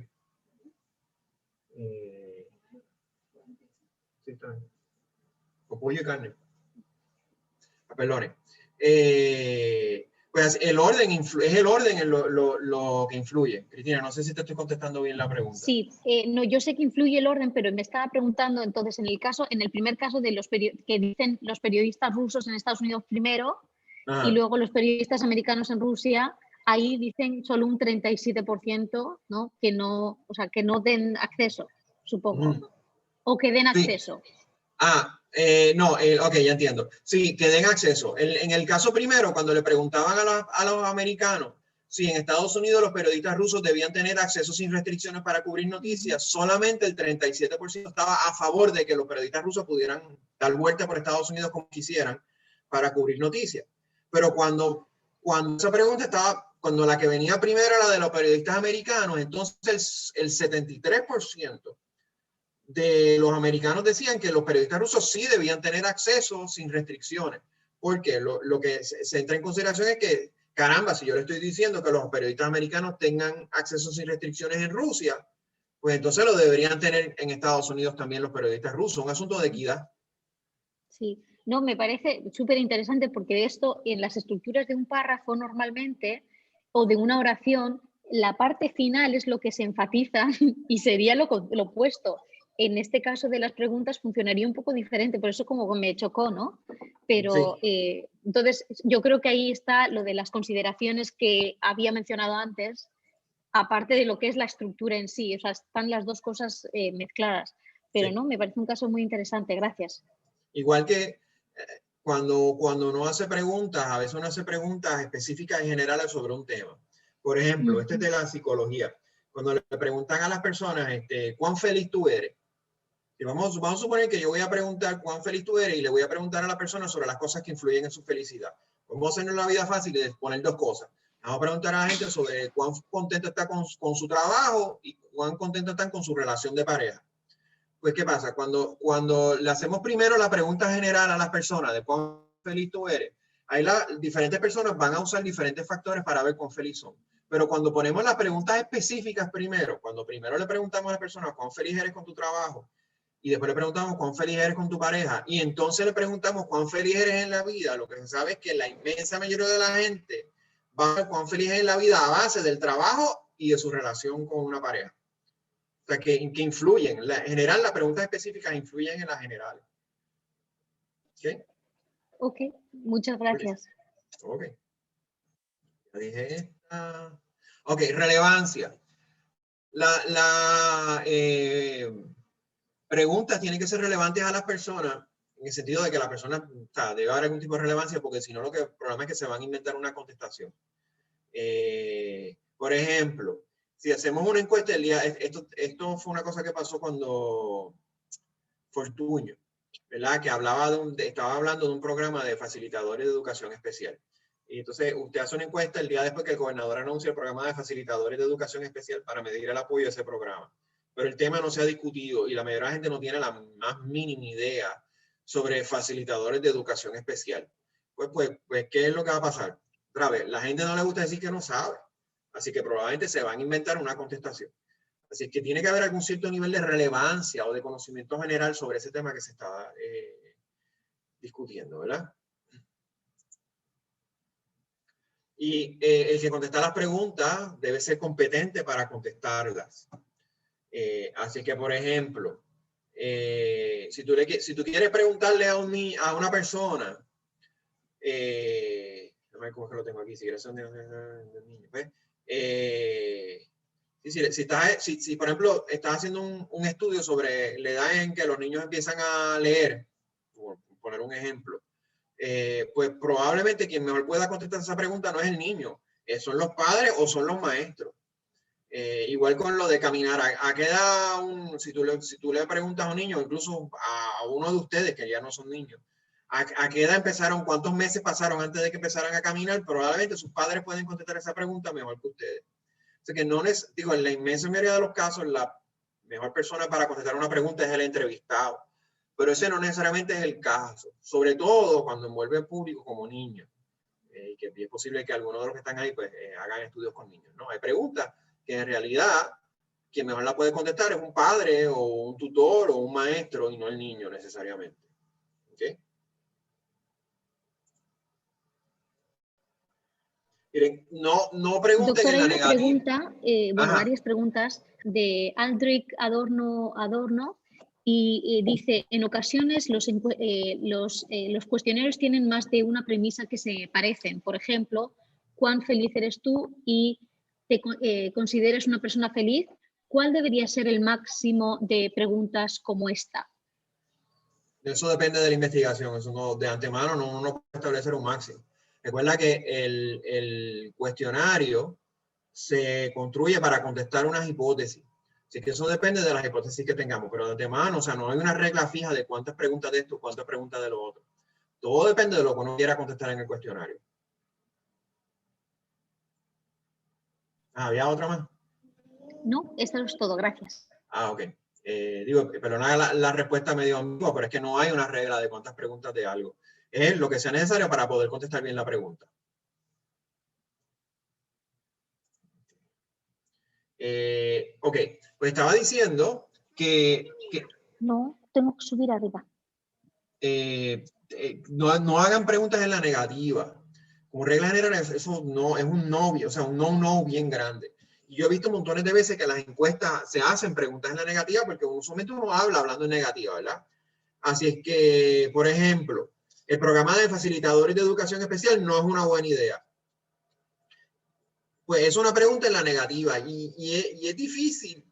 Sí, está bien. Con pollo y carne. Perdone. Pues el orden es el orden lo que influye. Cristina, no sé si te estoy contestando bien la pregunta. Sí, no, yo sé que influye el orden, pero me estaba preguntando entonces en el primer caso de que dicen los periodistas rusos en Estados Unidos primero y luego los periodistas americanos en Rusia, ahí dicen solo un 37%, ¿no? Que no, o sea, que no den acceso, supongo, o que den acceso. No, ok, ya entiendo. Sí, que den acceso. En el caso primero, cuando le preguntaban a los americanos si en Estados Unidos los periodistas rusos debían tener acceso sin restricciones para cubrir noticias, solamente el 37% estaba a favor de que los periodistas rusos pudieran dar vuelta por Estados Unidos como quisieran para cubrir noticias. Pero cuando esa pregunta estaba, cuando la que venía primero era la de los periodistas americanos, entonces el 73% de los americanos decían que los periodistas rusos sí debían tener acceso sin restricciones, porque lo que se entra en consideración es que, caramba, si yo le estoy diciendo que los periodistas americanos tengan acceso sin restricciones en Rusia, pues entonces lo deberían tener en Estados Unidos también los periodistas rusos, un asunto de equidad. Sí, no, me parece súper interesante porque esto en las estructuras de un párrafo normalmente o de una oración, la parte final es lo que se enfatiza y sería lo opuesto. en este caso de las preguntas funcionaría un poco diferente, por eso como que me chocó, ¿no? Pero entonces yo creo que ahí está lo de las consideraciones que había mencionado antes, aparte de lo que es la estructura en sí, o sea, están las dos cosas mezcladas, pero no, me parece un caso muy interesante, gracias. Igual que cuando uno hace preguntas, a veces uno hace preguntas específicas y generales sobre un tema. Por ejemplo, este es de la psicología. Cuando le preguntan a las personas, ¿cuán feliz tú eres? Y vamos a suponer que yo voy a preguntar cuán feliz tú eres y le voy a preguntar a la persona sobre las cosas que influyen en su felicidad. Vamos a hacer la vida fácil y poner dos cosas. Vamos a preguntar a la gente sobre cuán contento está con su trabajo y cuán contento están con su relación de pareja. Pues, ¿qué pasa? Cuando le hacemos primero la pregunta general a las personas de cuán feliz tú eres, ahí diferentes personas van a usar diferentes factores para ver cuán feliz son. Pero cuando ponemos las preguntas específicas primero, cuando primero le preguntamos a la persona cuán feliz eres con tu trabajo, y después le preguntamos cuán feliz eres con tu pareja, y entonces le preguntamos cuán feliz eres en la vida, lo que se sabe es que la inmensa mayoría de la gente va a ver cuán feliz es en la vida a base del trabajo y de su relación con una pareja. O sea, que influyen. En general, las preguntas específicas influyen en las generales. ¿Ok? Ok, muchas gracias. Ok. Ya dije esta. Ok, relevancia. La preguntas tienen que ser relevantes a las personas en el sentido de que la persona debe haber algún tipo de relevancia, porque si no, el problema es que se van a inventar una contestación. Por ejemplo, si hacemos una encuesta del día, esto fue una cosa que pasó cuando Fortuño, ¿verdad? Que estaba hablando de un programa de facilitadores de educación especial. Y entonces usted hace una encuesta el día después que el gobernador anuncia el programa de facilitadores de educación especial para medir el apoyo a ese programa. Pero el tema no se ha discutido y la mayoría de la gente no tiene la más mínima idea sobre facilitadores de educación especial. Pues, ¿qué es lo que va a pasar? Otra vez, la gente no le gusta decir que no sabe. Así que probablemente se van a inventar una contestación. Así que tiene que haber algún cierto nivel de relevancia o de conocimiento general sobre ese tema que se está discutiendo, ¿verdad? Y el que contesta las preguntas debe ser competente para contestarlas. Así que, por ejemplo, si tú quieres preguntarle a una persona, no me acuerdo que lo tengo aquí, si quieres son de niño, pues, si por ejemplo estás haciendo un estudio sobre la edad en que los niños empiezan a leer, por poner un ejemplo, pues probablemente quien mejor pueda contestar esa pregunta no es el niño, son los padres o son los maestros. Igual con lo de caminar, ¿a qué edad si tú le preguntas a un niño, incluso a uno de ustedes que ya no son niños, ¿a qué edad empezaron, cuántos meses pasaron antes de que empezaran a caminar? Probablemente sus padres pueden contestar esa pregunta mejor que ustedes. Así que en la inmensa mayoría de los casos, la mejor persona para contestar una pregunta es el entrevistado. Pero ese no necesariamente es el caso, sobre todo cuando envuelve al público como niños. Que es posible que algunos de los que están ahí pues, hagan estudios con niños, ¿no? Hay preguntas que en realidad quien mejor la puede contestar es un padre o un tutor o un maestro y no el niño necesariamente. ¿Okay? Miren, no pregunten Doctora, en la hay una negativa. pregunta, varias preguntas de Aldrich Adorno y dice, en ocasiones los cuestionarios tienen más de una premisa que se parecen. Por ejemplo, ¿cuán feliz eres tú y te consideras una persona feliz? ¿Cuál debería ser el máximo de preguntas como esta? Eso depende de la investigación. Eso no, de antemano no puede establecer un máximo. Recuerda que el cuestionario se construye para contestar unas hipótesis. Así que eso depende de las hipótesis que tengamos, pero de antemano, o sea, no hay una regla fija de cuántas preguntas de esto, cuántas preguntas de lo otro. Todo depende de lo que uno quiera contestar en el cuestionario. ¿Había otra más? No, esto es todo, gracias. Ok. Pero la respuesta medio ambigua, pero es que no hay una regla de cuántas preguntas de algo. Es lo que sea necesario para poder contestar bien la pregunta. Ok, pues estaba diciendo que no, tengo que subir arriba. No hagan preguntas en la negativa. Como regla general, eso no es un no, o sea, un no bien grande. yo he visto montones de veces que las encuestas se hacen preguntas en la negativa porque usualmente uno habla hablando en negativa, ¿verdad? Así es que, por ejemplo, el programa de facilitadores de educación especial no es una buena idea. Pues es una pregunta en la negativa y es difícil,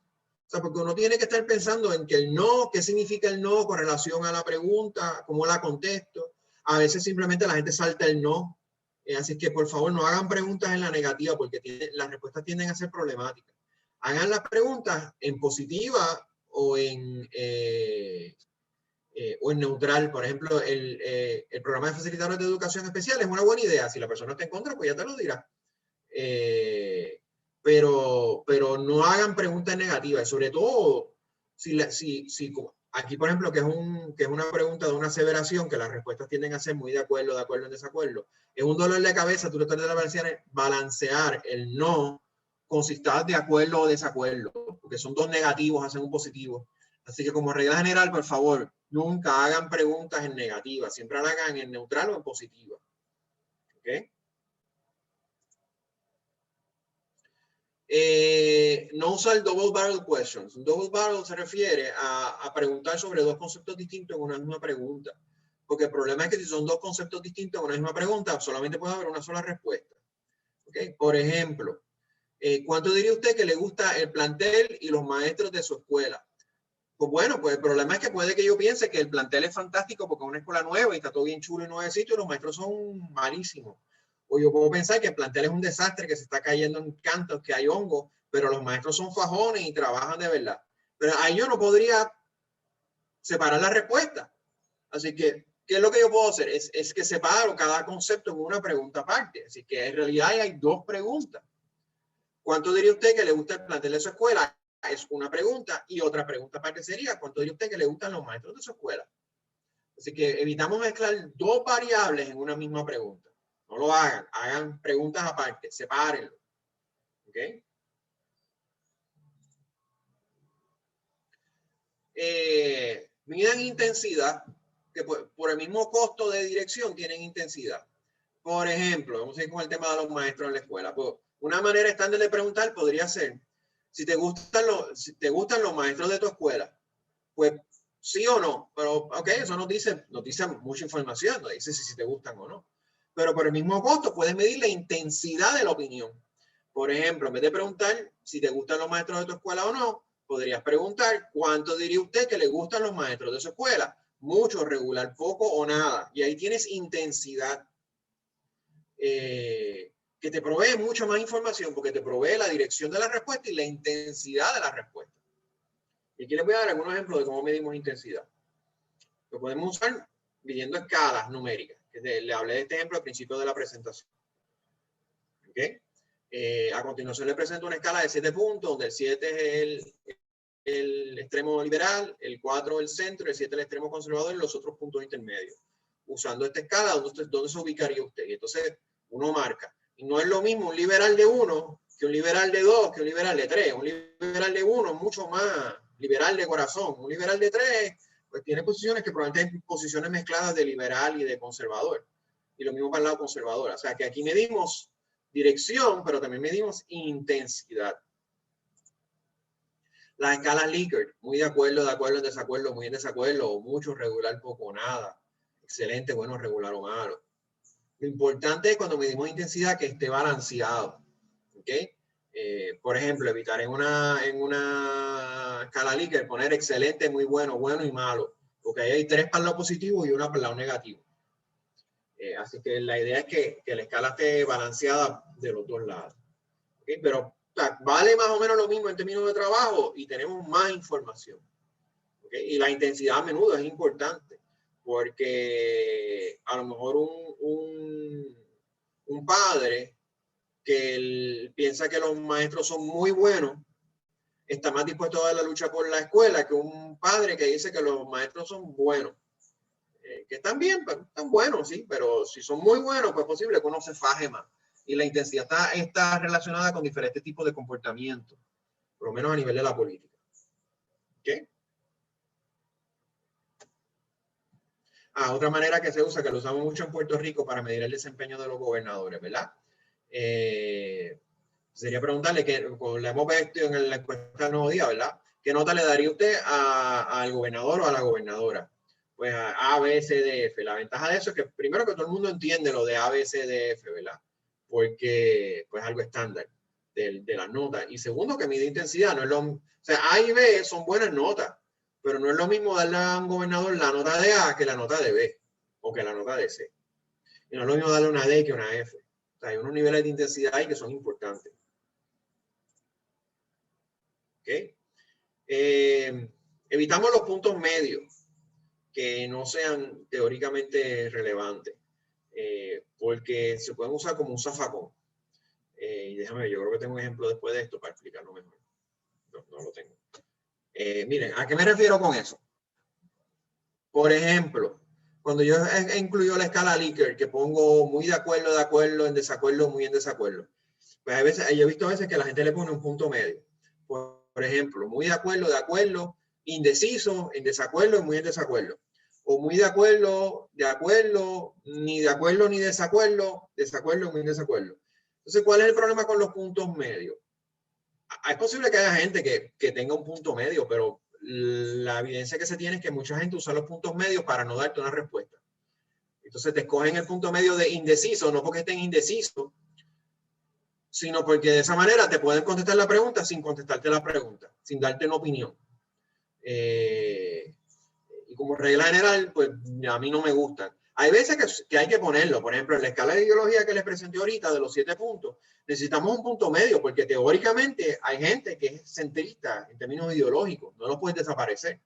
o sea, porque uno tiene que estar pensando en que el no, qué significa el no con relación a la pregunta, cómo la contesto. A veces simplemente la gente salta el no. Así que por favor no hagan preguntas en la negativa porque las respuestas tienden a ser problemáticas. Hagan las preguntas en positiva o en neutral. Por ejemplo, el programa de facilitadores de educación especial es una buena idea. Si la persona está en contra, pues ya te lo dirá. Pero no hagan preguntas negativas, sobre todo si aquí, por ejemplo, que es una pregunta de una aseveración, que las respuestas tienden a ser muy de acuerdo, en desacuerdo. Es un dolor de cabeza, tú tratas de balancear el no con si estás de acuerdo o desacuerdo, porque son dos negativos, hacen un positivo. Así que como regla general, por favor, nunca hagan preguntas en negativa, siempre la hagan en neutral o en positiva. ¿Ok? No usar double barrel questions. Un double barrel se refiere a preguntar sobre dos conceptos distintos en una misma pregunta. Porque el problema es que si son dos conceptos distintos en una misma pregunta, solamente puede haber una sola respuesta. ¿Okay? Por ejemplo, ¿cuánto diría usted que le gusta el plantel y los maestros de su escuela? Pues bueno, pues el problema es que puede que yo piense que el plantel es fantástico porque es una escuela nueva y está todo bien chulo y nuevecito y los maestros son malísimos. O yo puedo pensar que el plantel es un desastre, que se está cayendo en cantos, que hay hongo, pero los maestros son fajones y trabajan de verdad. Pero ahí yo no podría separar la respuesta. Así que, ¿qué es lo que yo puedo hacer? Es que separo cada concepto en una pregunta aparte. Así que en realidad hay dos preguntas. ¿Cuánto diría usted que le gusta el plantel de su escuela? Es una pregunta, y otra pregunta aparte sería, ¿cuánto diría usted que le gustan los maestros de su escuela? Así que evitamos mezclar dos variables en una misma pregunta. No lo hagan, hagan preguntas aparte, sepárenlo. ¿Ok? Midan intensidad, que por el mismo costo de dirección tienen intensidad. Por ejemplo, vamos a ir con el tema de los maestros en la escuela. Pues, una manera estándar de preguntar podría ser, si te gustan los maestros de tu escuela, pues sí o no, pero ok, eso nos dice mucha información, no dice si te gustan o no. Pero por el mismo costo puedes medir la intensidad de la opinión. Por ejemplo, en vez de preguntar si te gustan los maestros de tu escuela o no, podrías preguntar cuánto diría usted que le gustan los maestros de su escuela. Mucho, regular, poco o nada. Y ahí tienes intensidad. Que te provee mucha más información porque te provee la dirección de la respuesta y la intensidad de la respuesta. Y aquí les voy a dar algunos ejemplos de cómo medimos intensidad. Lo podemos usar midiendo escalas numéricas. Le hablé de este ejemplo al principio de la presentación. ¿Okay? A continuación le presento una escala de 7 puntos, donde el 7 es el extremo liberal, el 4 el centro, el 7 el extremo conservador y los otros puntos intermedios. Usando esta escala, ¿dónde se ubicaría usted? Y entonces uno marca. Y no es lo mismo un liberal de 1 que un liberal de 2, que un liberal de 3. Un liberal de 1 es mucho más liberal de corazón. Un liberal de 3, pues tiene posiciones que probablemente hay posiciones mezcladas de liberal y de conservador. Y lo mismo para el lado conservador. O sea que aquí medimos dirección, pero también medimos intensidad. La escala Likert, muy de acuerdo, en desacuerdo, muy en desacuerdo, o mucho, regular, poco, nada. Excelente, bueno, regular o malo. Lo importante es cuando medimos intensidad que esté balanceado. ¿Ok? Por ejemplo, evitar en una escala Likert poner excelente, muy bueno, bueno y malo. Porque ahí hay 3 para el lado positivo y 1 para el lado negativo. Así que la idea es que la escala esté balanceada de los dos lados. ¿Okay? Pero o sea, vale más o menos lo mismo en términos de trabajo y tenemos más información. ¿Okay? Y la intensidad a menudo es importante porque a lo mejor un padre que piensa que los maestros son muy buenos está más dispuesto a dar la lucha por la escuela que un padre que dice que los maestros son buenos. Que están bien, están buenos, sí, pero si son muy buenos, pues es posible que uno se faje más. Y la intensidad está relacionada con diferentes tipos de comportamiento, por lo menos a nivel de la política. ¿Okay? Otra manera que se usa, que lo usamos mucho en Puerto Rico para medir el desempeño de los gobernadores, ¿verdad? Sería preguntarle, como le hemos visto en la encuesta del Nuevo Día, ¿verdad? ¿Qué nota le daría usted al gobernador o a la gobernadora? Pues a B, C, D, F. La ventaja de eso es que primero que todo el mundo entiende lo de A, B, C, D, F, ¿verdad? Porque pues algo estándar de las notas. Y segundo, que mide intensidad. No es o sea, A y B son buenas notas, pero no es lo mismo darle a un gobernador la nota de A que la nota de B o que la nota de C. Y no es lo mismo darle una D que una F. O sea, hay unos niveles de intensidad ahí que son importantes. ¿Ok? Evitamos los puntos medios que no sean teóricamente relevantes, porque se pueden usar como un zafacón. Y déjame ver, yo creo que tengo un ejemplo después de esto para explicarlo mejor. No lo tengo. Miren, ¿a qué me refiero con eso? Por ejemplo, cuando yo incluyo la escala Likert, que pongo muy de acuerdo, en desacuerdo, muy en desacuerdo, pues a veces, yo he visto a veces que la gente le pone un punto medio. Por ejemplo, muy de acuerdo, indeciso, en desacuerdo, muy en desacuerdo. O muy de acuerdo, ni de acuerdo ni desacuerdo, muy en desacuerdo. Entonces, ¿cuál es el problema con los puntos medios? Es posible que haya gente que tenga un punto medio, pero la evidencia que se tiene es que mucha gente usa los puntos medios para no darte una respuesta. Entonces te escogen el punto medio de indeciso, no porque estén indecisos, sino porque de esa manera te pueden contestar la pregunta sin contestarte la pregunta, sin darte una opinión. Y como regla general, pues a mí no me gustan. Hay veces que hay que ponerlo. Por ejemplo, en la escala de ideología que les presenté ahorita de los 7 puntos, necesitamos un punto medio, porque teóricamente hay gente que es centrista en términos ideológicos, no lo puedes desaparecer.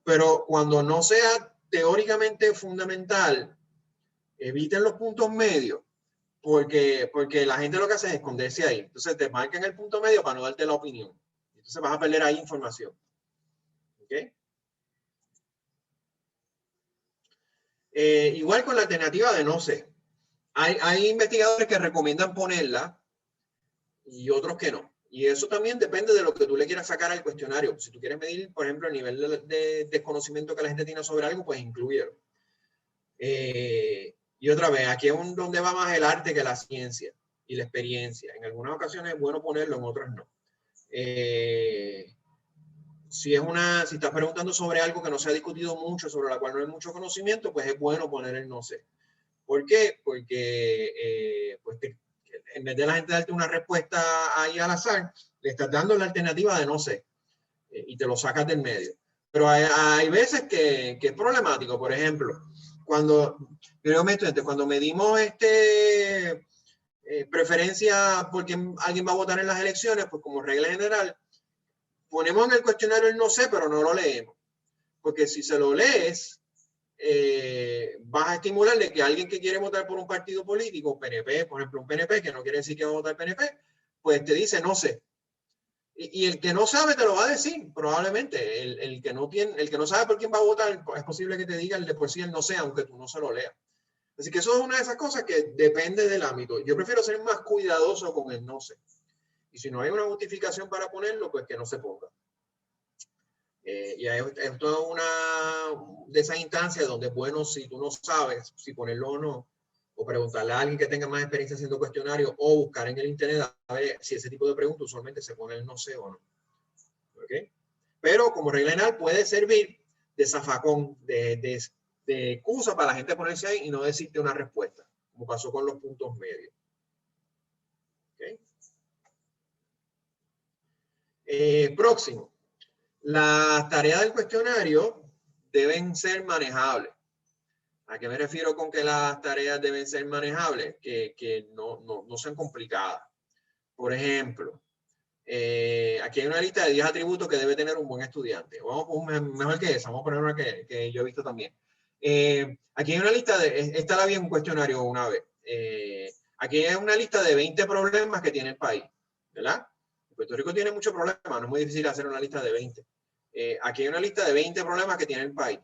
Pero cuando no sea teóricamente fundamental, eviten los puntos medios, porque la gente lo que hace es esconderse ahí. Entonces te marcan el punto medio para no darte la opinión. Entonces vas a perder ahí información. ¿Ok? Igual con la alternativa de no sé. Hay investigadores que recomiendan ponerla y otros que no. Y eso también depende de lo que tú le quieras sacar al cuestionario. Si tú quieres medir, por ejemplo, el nivel de desconocimiento que la gente tiene sobre algo, pues incluyelo. Y otra vez, aquí es donde va más el arte que la ciencia y la experiencia. En algunas ocasiones es bueno ponerlo, en otras no. Si estás preguntando sobre algo que no se ha discutido mucho, sobre la cual no hay mucho conocimiento, pues es bueno poner el no sé. ¿Por qué? Porque en vez de la gente darte una respuesta ahí al azar, le estás dando la alternativa de no sé y te lo sacas del medio. Pero hay veces que es problemático. Por ejemplo, cuando medimos preferencia porque alguien va a votar en las elecciones, pues como regla general, ponemos en el cuestionario el no sé, pero no lo leemos. Porque si se lo lees, vas a estimularle que alguien que quiere votar por un partido político, PNP, por ejemplo, un PNP, que no quiere decir que va a votar PNP, pues te dice no sé. Y el que no sabe te lo va a decir, probablemente. El que no sabe por quién va a votar, es posible que te diga el de por sí el no sé, aunque tú no se lo leas. Así que eso es una de esas cosas que depende del ámbito. Yo prefiero ser más cuidadoso con el no sé. Y si no hay una justificación para ponerlo, pues que no se ponga. Y es toda una de esas instancias donde es bueno, si tú no sabes si ponerlo o no, o preguntarle a alguien que tenga más experiencia haciendo cuestionarios, o buscar en el internet a ver si ese tipo de preguntas usualmente se pone el no sé o no. ¿Okay? Pero como regla general puede servir de zafacón, de excusa para la gente ponerse ahí y no decirte una respuesta, como pasó con los puntos medios. ¿Okay? Próximo. Las tareas del cuestionario deben ser manejables. ¿A qué me refiero con que las tareas deben ser manejables? Que no sean complicadas. Por ejemplo, aquí hay una lista de 10 atributos que debe tener un buen estudiante. Vamos mejor que esa, vamos a poner una que yo he visto también. Aquí hay una lista esta la vi en un cuestionario una vez. Aquí hay una lista de 20 problemas que tiene el país, ¿verdad? Puerto Rico tiene muchos problemas, no es muy difícil hacer una lista de 20. Aquí hay una lista de 20 problemas que tiene el país.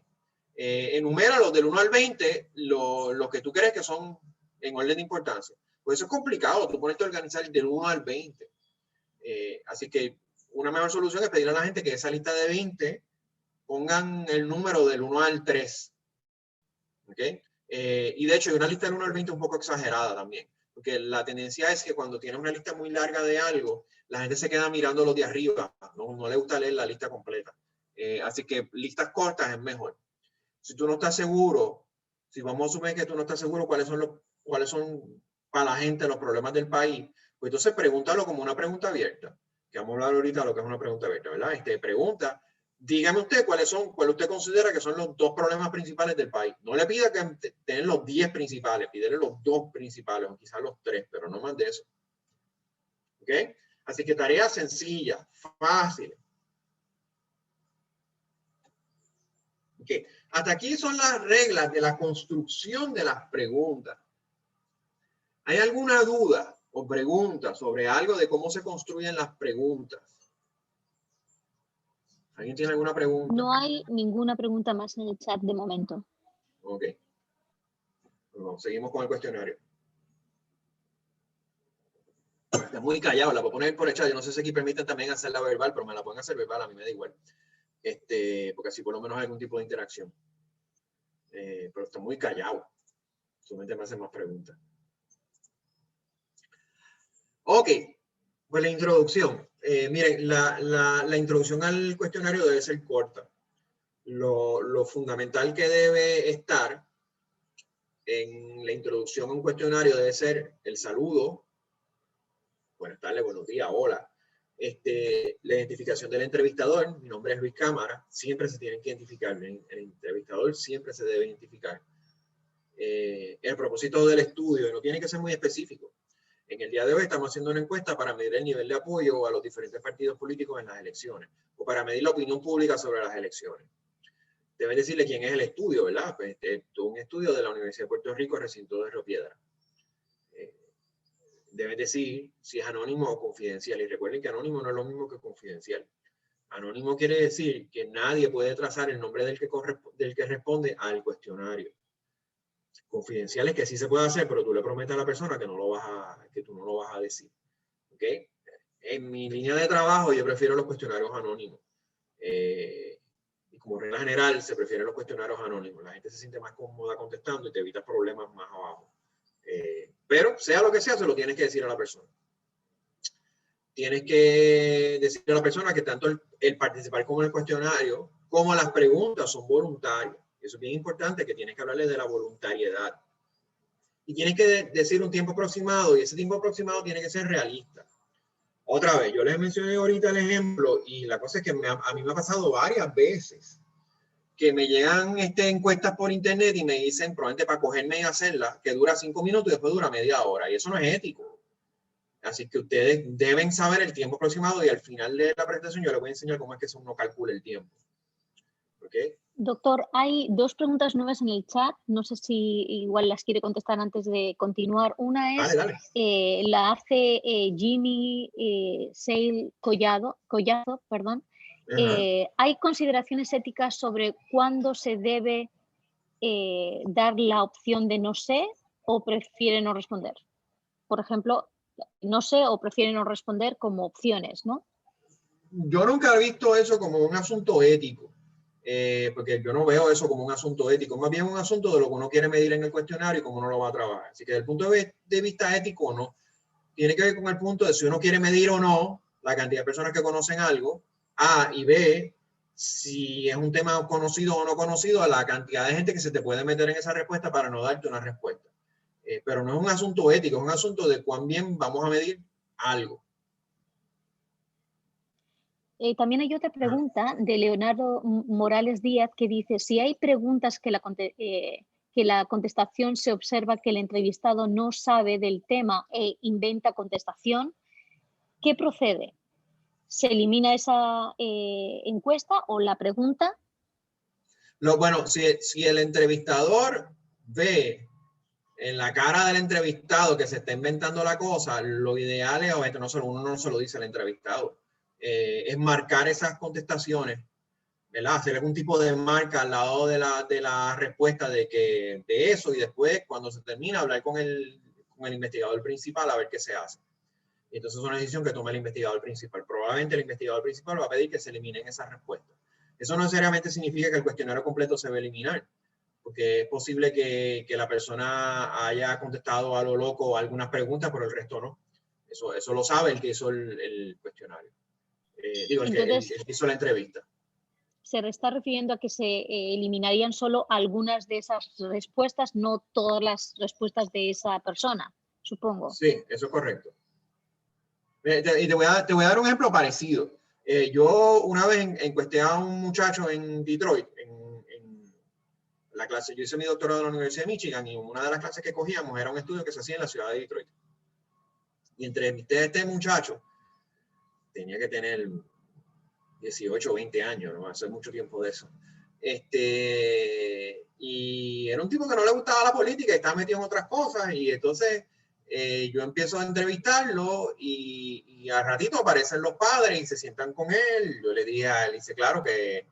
Enumera los del 1 al 20, los que tú crees que son en orden de importancia. Pues eso es complicado, tú pones a organizar del 1 al 20. Así que una mejor solución es pedirle a la gente que esa lista de 20 pongan el número del 1 al 3. ¿Okay? Y de hecho, hay una lista del 1 al 20 un poco exagerada también. Porque la tendencia es que cuando tienes una lista muy larga de algo, la gente se queda mirando los de arriba, no le gusta leer la lista completa. Así que listas cortas es mejor. Si tú no estás seguro, si vamos a asumir que tú no estás seguro cuáles son para la gente los problemas del país, pues entonces pregúntalo como una pregunta abierta. Que vamos a hablar ahorita de lo que es una pregunta abierta, ¿verdad? Pregunta, dígame usted cuáles usted considera que son los 2 problemas principales del país. No le pida que tengan los 10 principales, pídele los 2 principales, o quizás los 3, pero no más de eso. ¿Ok? Así que tarea sencilla, fácil. Okay. Hasta aquí son las reglas de la construcción de las preguntas. ¿Hay alguna duda o pregunta sobre algo de cómo se construyen las preguntas? ¿Alguien tiene alguna pregunta? No hay ninguna pregunta más en el chat de momento. Ok. Bueno, seguimos con el cuestionario. Está muy callado, la voy a poner por el chat. Yo no sé si aquí permiten también hacerla verbal, pero me la pueden hacer verbal, a mí me da igual. Porque así por lo menos hay algún tipo de interacción. Pero está muy callado. Solamente me hacen más preguntas. Ok, pues la introducción. Miren, la introducción al cuestionario debe ser corta. Lo fundamental que debe estar en la introducción a un cuestionario debe ser el saludo. Buenas tardes, buenos días, hola. La identificación del entrevistador. Mi nombre es Luis Cámara. Siempre se tienen que identificar. El entrevistador siempre se debe identificar. El propósito del estudio no tiene que ser muy específico. En el día de hoy estamos haciendo una encuesta para medir el nivel de apoyo a los diferentes partidos políticos en las elecciones o para medir la opinión pública sobre las elecciones. Deben decirle quién es el estudio, ¿verdad? Pues un estudio de la Universidad de Puerto Rico, recinto de Río Piedra. Deben decir si es anónimo o confidencial. Y recuerden que anónimo no es lo mismo que confidencial. Anónimo quiere decir que nadie puede trazar el nombre del que responde al cuestionario. Confidencial es que sí se puede hacer, pero tú le prometes a la persona que tú no lo vas a decir. ¿Ok? En mi línea de trabajo yo prefiero los cuestionarios anónimos. Y como regla general se prefieren los cuestionarios anónimos. La gente se siente más cómoda contestando y te evitas problemas más abajo. Pero sea lo que sea, se lo tienes que decir a la persona. Tienes que decirle a la persona que tanto el participar como el cuestionario, como las preguntas son voluntarias. Eso es bien importante, que tienes que hablarle de la voluntariedad. Y tienes que decir un tiempo aproximado, y ese tiempo aproximado tiene que ser realista. Otra vez, yo les mencioné ahorita el ejemplo, y la cosa es que a mí me ha pasado varias veces que me llegan encuestas por internet y me dicen, probablemente para cogerme y hacerla, que dura 5 minutos y después dura media hora, y eso no es ético. Así que ustedes deben saber el tiempo aproximado, y al final de la presentación yo les voy a enseñar cómo es que uno calcula el tiempo. ¿Ok? Doctor, hay 2 preguntas nuevas en el chat. No sé si igual las quiere contestar antes de continuar. Una es, dale. la hace Jimmy Sale Collado, perdón. ¿Hay consideraciones éticas sobre cuándo se debe dar la opción de no sé o prefiere no responder? Por ejemplo, no sé o prefiere no responder como opciones, ¿no? Yo nunca he visto eso como un asunto ético. Porque yo no veo eso como un asunto ético, más bien un asunto de lo que uno quiere medir en el cuestionario y cómo uno lo va a trabajar. Así que desde el punto de vista ético, no, tiene que ver con el punto de si uno quiere medir o no la cantidad de personas que conocen algo, A, y B, si es un tema conocido o no conocido, a la cantidad de gente que se te puede meter en esa respuesta para no darte una respuesta. Pero no es un asunto ético, es un asunto de cuán bien vamos a medir algo. También hay otra pregunta de Leonardo Morales Díaz que dice, si hay preguntas que la contestación se observa que el entrevistado no sabe del tema e inventa contestación, ¿qué procede? ¿Se elimina esa encuesta o la pregunta? Bueno, si el entrevistador ve en la cara del entrevistado que se está inventando la cosa, lo ideal es, obviamente uno no se lo dice al entrevistado, es marcar esas contestaciones, ¿verdad? Hacer algún tipo de marca al lado de la respuesta de eso, y después cuando se termina hablar con el investigador principal a ver qué se hace. Entonces es una decisión que toma el investigador principal. Probablemente el investigador principal va a pedir que se eliminen esas respuestas. Eso no necesariamente significa que el cuestionario completo se va a eliminar, porque es posible que la persona haya contestado a lo loco algunas preguntas, pero el resto no. Eso lo sabe el que hizo el cuestionario. Entonces, el que hizo la entrevista. Se está refiriendo a que se eliminarían solo algunas de esas respuestas, no todas las respuestas de esa persona, supongo. Sí, eso es correcto. Y te voy a dar un ejemplo parecido. Yo una vez encuesté a un muchacho en Detroit, en la clase, yo hice mi doctorado en la Universidad de Michigan y una de las clases que cogíamos era un estudio que se hacía en la ciudad de Detroit. Y entrevisté a este muchacho, tenía que tener 18 o 20 años, ¿no? Hace mucho tiempo de eso. Y era un tipo que no le gustaba la política y estaba metido en otras cosas. Y entonces yo empiezo a entrevistarlo y al ratito aparecen los padres y se sientan con él. Yo le dije a él, dice, claro que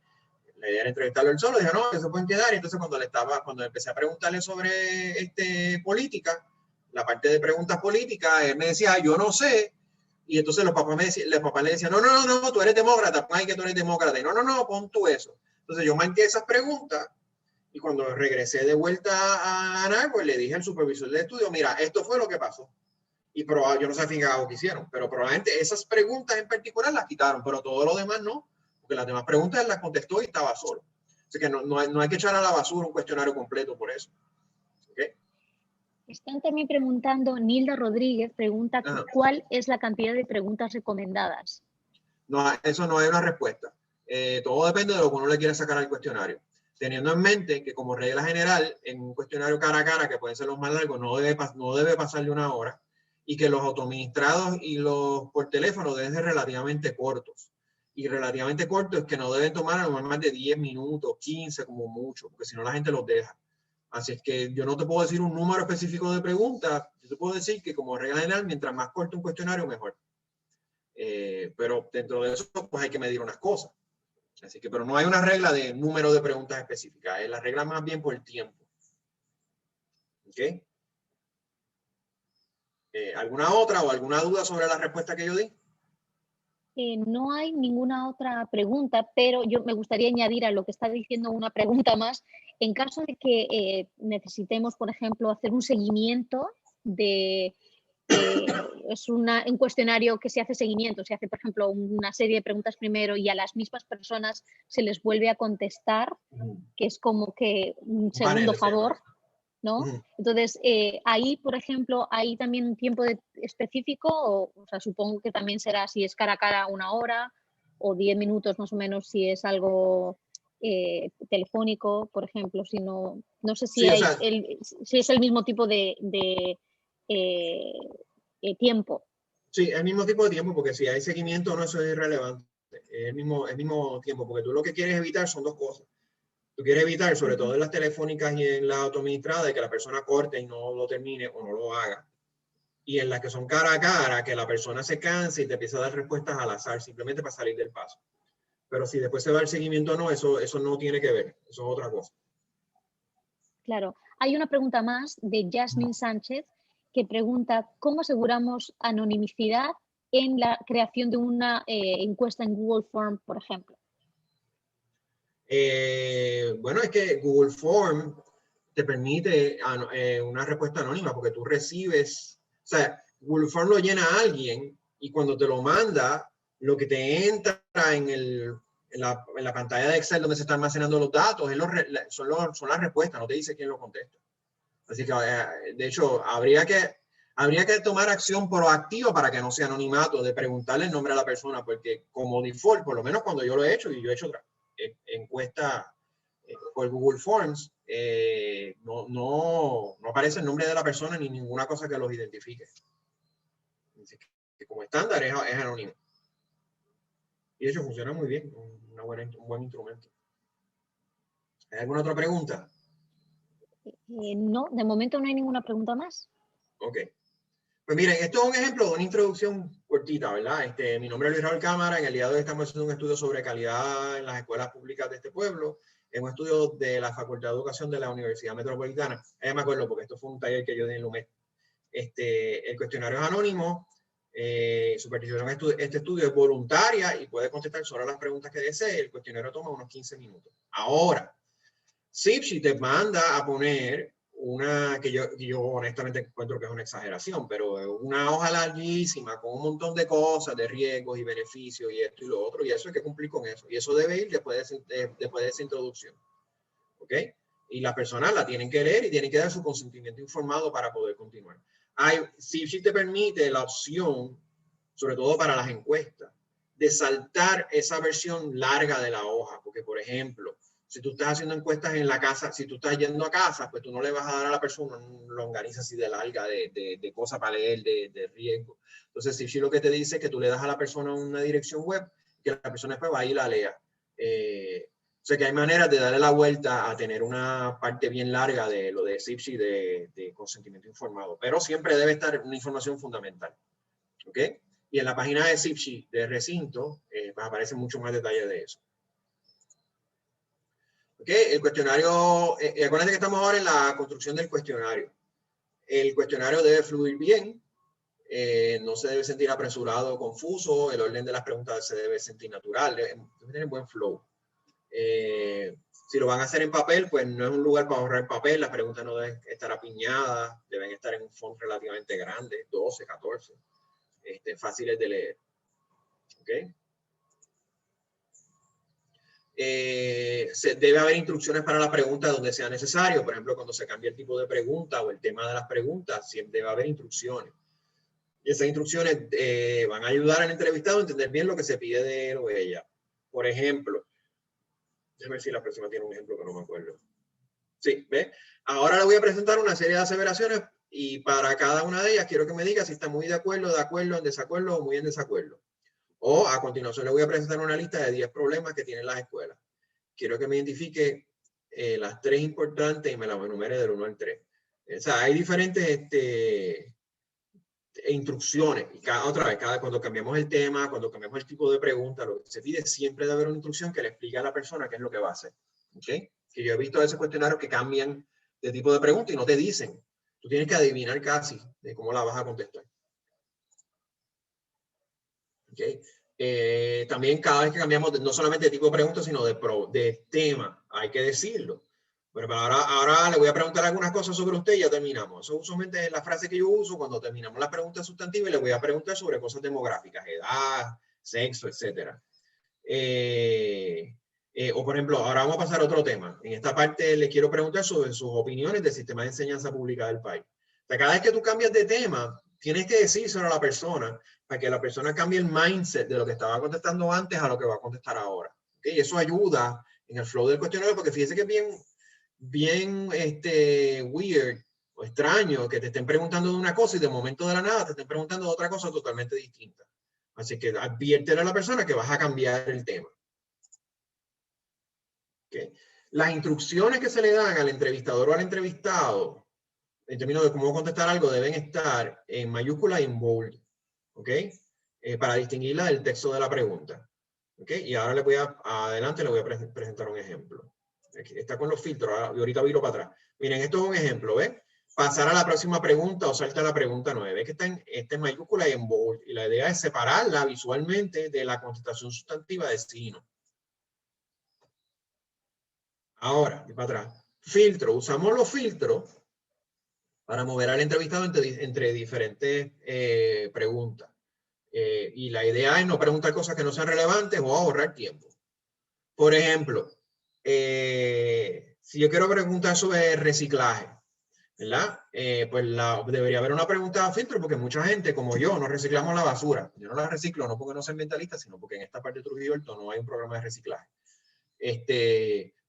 la idea era entrevistarlo él solo. Dije, no, que se pueden quedar. Y entonces cuando empecé a preguntarle sobre política, la parte de preguntas políticas, él me decía, yo no sé. Y entonces los papás le decían, no, tú eres demócrata, pon ahí que tú eres demócrata. Y no, pon tú eso. Entonces yo marqué esas preguntas y cuando regresé de vuelta a Ana, pues le dije al supervisor del estudio, mira, esto fue lo que pasó. Y yo no sé fingado que hicieron, pero probablemente esas preguntas en particular las quitaron, pero todo lo demás no, porque las demás preguntas él las contestó y estaba solo. Así que no hay que echar a la basura un cuestionario completo por eso. ¿Okay? Están también preguntando, Nilda Rodríguez pregunta, ¿cuál es la cantidad de preguntas recomendadas? No, eso no hay una respuesta. Todo depende de lo que uno le quiera sacar al cuestionario. Teniendo en mente que como regla general, en un cuestionario cara a cara, que pueden ser los más largos, no debe pasar de 1 hora, y que los autoadministrados y los por teléfono deben ser relativamente cortos. Y relativamente cortos es que no deben tomar más de 10 minutos, 15 como mucho, porque si no la gente los deja. Así es que yo no te puedo decir un número específico de preguntas, yo te puedo decir que como regla general, mientras más corto un cuestionario, mejor. Pero dentro de eso pues hay que medir unas cosas. Así que, pero no hay una regla de número de preguntas específicas, es la regla más bien por el tiempo. ¿Ok? ¿Alguna otra o alguna duda sobre la respuesta que yo di? No hay ninguna otra pregunta, pero yo me gustaría añadir a lo que está diciendo una pregunta más. En caso de que necesitemos, por ejemplo, hacer un seguimiento de... es un cuestionario que se hace seguimiento, se hace, por ejemplo, una serie de preguntas primero y a las mismas personas se les vuelve a contestar, que es como que un segundo favor, ¿no? Entonces, ahí, por ejemplo, ¿hay también un tiempo específico? O sea, supongo que también será si es cara a cara 1 hora o 10 minutos más o menos si es algo telefónico, por ejemplo. Si no sé si, Sí, si es el mismo tipo de tiempo. Sí, el mismo tipo de tiempo, porque si hay seguimiento no, eso es irrelevante. Es el mismo tiempo, porque tú lo que quieres evitar son dos cosas. Tú quieres evitar, sobre todo en las telefónicas y en la autoadministrada, de que la persona corte y no lo termine o no lo haga. Y en las que son cara a cara, que la persona se canse y te empieza a dar respuestas al azar, simplemente para salir del paso. Pero si después se va el seguimiento o no, eso no tiene que ver, eso es otra cosa. Claro. Hay una pregunta más de Jasmine Sánchez que pregunta, ¿cómo aseguramos anonimicidad en la creación de una encuesta en Google Form, por ejemplo? Bueno, es que Google Form te permite una respuesta anónima porque tú recibes, o sea, Google Form lo llena a alguien y cuando te lo manda, lo que te entra en la pantalla de Excel donde se están almacenando los datos son las respuestas, no te dice quién lo contesta. Así que, de hecho, habría que tomar acción proactiva para que no sea anonimato, de preguntarle el nombre a la persona, porque como default, por lo menos cuando yo lo he hecho, y yo he hecho otra encuesta por Google Forms, no aparece el nombre de la persona ni ninguna cosa que los identifique. Así que como estándar es anónimo. Y de hecho funciona muy bien, un buen instrumento. ¿Hay alguna otra pregunta? No, de momento no hay ninguna pregunta más. Ok. Pues miren, esto es un ejemplo de una introducción cortita, ¿verdad? Mi nombre es Luis Raúl Cámara. En el día de hoy estamos haciendo un estudio sobre calidad en las escuelas públicas de este pueblo. Es un estudio de la Facultad de Educación de la Universidad Metropolitana. Me acuerdo porque esto fue un taller que yo di en Lumet. El cuestionario es anónimo. Su participación en este estudio es voluntaria y puede contestar solo las preguntas que desee. El cuestionario toma unos 15 minutos. Ahora, Sipsi te manda a poner una que yo honestamente encuentro que es una exageración, pero una hoja larguísima con un montón de cosas, de riesgos y beneficios y esto y lo otro, y eso hay que cumplir con eso. Y eso debe ir después de esa introducción. ¿Ok? Y las personas la tienen que leer y tienen que dar su consentimiento informado para poder continuar. Sipsi te permite la opción, sobre todo para las encuestas, de saltar esa versión larga de la hoja, porque por ejemplo, si tú estás haciendo encuestas en la casa, si tú estás yendo a casa, pues tú no le vas a dar a la persona un longaniza así de larga de cosas para leer, de riesgo. Entonces, si lo que te dice es que tú le das a la persona una dirección web, que la persona después va y la lea. O sea que hay maneras de darle la vuelta a tener una parte bien larga de lo de Sipsi de consentimiento informado, pero siempre debe estar una información fundamental. ¿Ok? Y en la página de Sipsi de recinto pues aparecen mucho más detalles de eso. ¿Okay? El cuestionario, acuérdense que estamos ahora en la construcción del cuestionario. El cuestionario debe fluir bien, no se debe sentir apresurado o confuso, el orden de las preguntas se debe sentir natural, debe tener buen flow. Si lo van a hacer en papel, pues no es un lugar para ahorrar papel, las preguntas no deben estar apiñadas, deben estar en un font relativamente grande, 12, 14, fáciles de leer. ¿Okay? Debe haber instrucciones para la pregunta donde sea necesario. Por ejemplo, cuando se cambia el tipo de pregunta o el tema de las preguntas, siempre debe haber instrucciones. Y esas instrucciones van a ayudar al entrevistado a entender bien lo que se pide de él o ella. Por ejemplo, déjame ver si la próxima tiene un ejemplo que no me acuerdo. Sí, ¿ve? Ahora le voy a presentar una serie de aseveraciones y para cada una de ellas quiero que me diga si está muy de acuerdo, en desacuerdo o muy en desacuerdo. O a continuación le voy a presentar una lista de 10 problemas que tienen las escuelas. Quiero que me identifique las 3 importantes y me las enumere del 1 al 3. O sea, hay diferentes instrucciones. Y cuando cambiamos el tema, cuando cambiamos el tipo de pregunta, lo que se pide siempre debe haber una instrucción que le explique a la persona qué es lo que va a hacer. ¿Okay? Que yo he visto a veces cuestionarios que cambian de tipo de pregunta y no te dicen. Tú tienes que adivinar casi de cómo la vas a contestar. ¿Okay? También cada vez que cambiamos, no solamente de tipo de pregunta, sino de tema, hay que decirlo. Bueno, pero ahora le voy a preguntar algunas cosas sobre usted y ya terminamos. Eso usualmente es la frase que yo uso cuando terminamos las preguntas sustantivas y le voy a preguntar sobre cosas demográficas, edad, sexo, etc. O por ejemplo, ahora vamos a pasar a otro tema. En esta parte le quiero preguntar sobre sus opiniones del sistema de enseñanza pública del país. O sea, cada vez que tú cambias de tema, tienes que decírselo a la persona para que la persona cambie el mindset de lo que estaba contestando antes a lo que va a contestar ahora. ¿Okay? Y eso ayuda en el flow del cuestionario porque fíjese que es bien weird o extraño que te estén preguntando de una cosa y de momento de la nada te estén preguntando de otra cosa totalmente distinta. Así que adviértele a la persona que vas a cambiar el tema. ¿Okay? Las instrucciones que se le dan al entrevistador o al entrevistado en términos de cómo contestar algo deben estar en mayúscula y en bold. ¿Ok? Para distinguirla del texto de la pregunta. ¿Ok? Y ahora adelante le voy a presentar un ejemplo. Aquí está con los filtros, y ahorita viro para atrás. Miren, esto es un ejemplo, ¿ves? Pasar a la próxima pregunta o salta a la pregunta 9. ¿Ves que está en mayúscula y en bold? Y la idea es separarla visualmente de la contestación sustantiva de sí y no. Ahora, para atrás. Filtro. Usamos los filtros para mover al entrevistado entre diferentes preguntas. Y la idea es no preguntar cosas que no sean relevantes o ahorrar tiempo. Por ejemplo, si yo quiero preguntar sobre reciclaje, ¿verdad? Pues debería haber una pregunta de filtro porque mucha gente como yo no reciclamos la basura. Yo no la reciclo no porque no soy ambientalista, sino porque en esta parte de Trujillo Alto no hay un programa de reciclaje.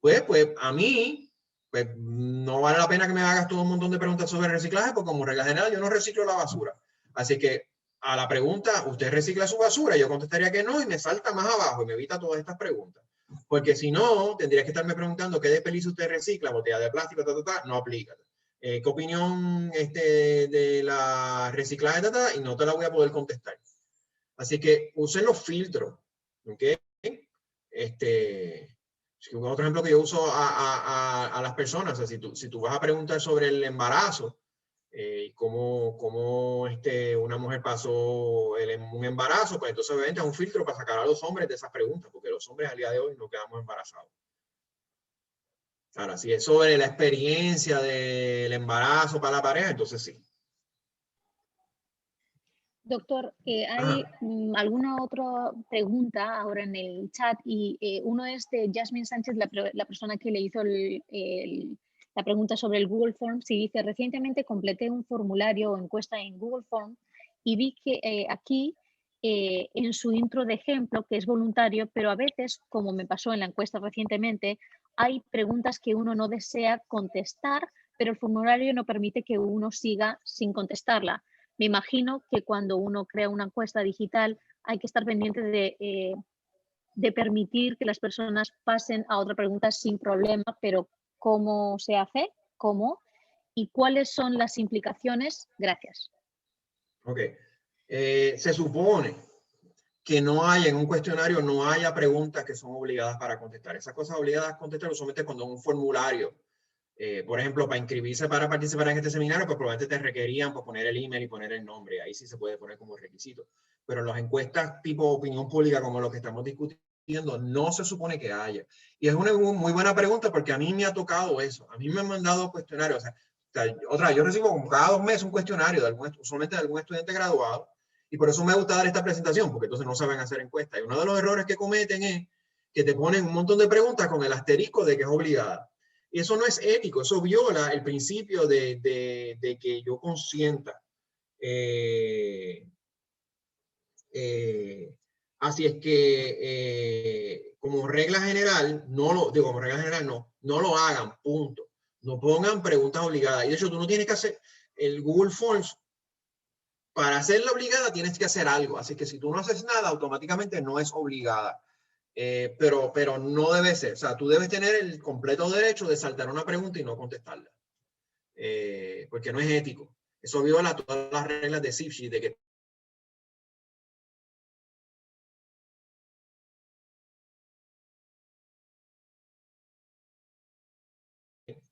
Pues a mí pues, no vale la pena que me hagas todo un montón de preguntas sobre reciclaje porque como regla general yo no reciclo la basura. Así que a la pregunta, ¿usted recicla su basura? Yo contestaría que no y me salta más abajo y me evita todas estas preguntas. Porque si no, tendría que estarme preguntando qué desperdicio usted recicla, botella de plástico, no aplica. ¿Qué opinión de la reciclaje, y no te la voy a poder contestar. Así que usen los filtros, ¿ok? Otro ejemplo que yo uso a las personas, o sea, si tú vas a preguntar sobre el embarazo, cómo una mujer pasó un embarazo, pues entonces obviamente es un filtro para sacar a los hombres de esas preguntas, porque los hombres al día de hoy no quedamos embarazados. Ahora, si es sobre la experiencia del embarazo para la pareja, entonces sí. Doctor, hay alguna otra pregunta ahora en el chat y uno es de Jasmine Sánchez, la persona que le hizo la pregunta sobre el Google Forms, y dice: recientemente completé un formulario o encuesta en Google Forms y vi que aquí en su intro de ejemplo, que es voluntario, pero a veces, como me pasó en la encuesta recientemente, hay preguntas que uno no desea contestar, pero el formulario no permite que uno siga sin contestarla. Me imagino que cuando uno crea una encuesta digital hay que estar pendiente de permitir que las personas pasen a otra pregunta sin problema, pero ¿cómo se hace? ¿Cómo? ¿Y cuáles son las implicaciones? Gracias. Ok. Se supone que no haya en un cuestionario, no haya preguntas que son obligadas para contestar. Esas cosas obligadas a contestar usualmente cuando un formulario, por ejemplo, para inscribirse para participar en este seminario, pues probablemente te requerían pues, poner el email y poner el nombre. Ahí sí se puede poner como requisito. Pero en las encuestas tipo opinión pública, como lo que estamos discutiendo, no se supone que haya. Y es una muy buena pregunta porque a mí me ha tocado eso. A mí me han mandado cuestionarios. Yo recibo como cada 2 meses un cuestionario, usualmente de algún estudiante graduado. Y por eso me gusta dar esta presentación, porque entonces no saben hacer encuestas. Y uno de los errores que cometen es que te ponen un montón de preguntas con el asterisco de que es obligada. Y eso no es ético, eso viola el principio de que yo consienta. Así es que, como regla general, no lo hagan, punto. No pongan preguntas obligadas. Y de hecho, tú no tienes que hacer el Google Forms. Para hacerla obligada tienes que hacer algo. Así que si tú no haces nada, automáticamente no es obligada. Pero no debe ser. O sea, tú debes tener el completo derecho de saltar una pregunta y no contestarla. Porque no es ético. Eso viola todas las reglas de CIFSI de que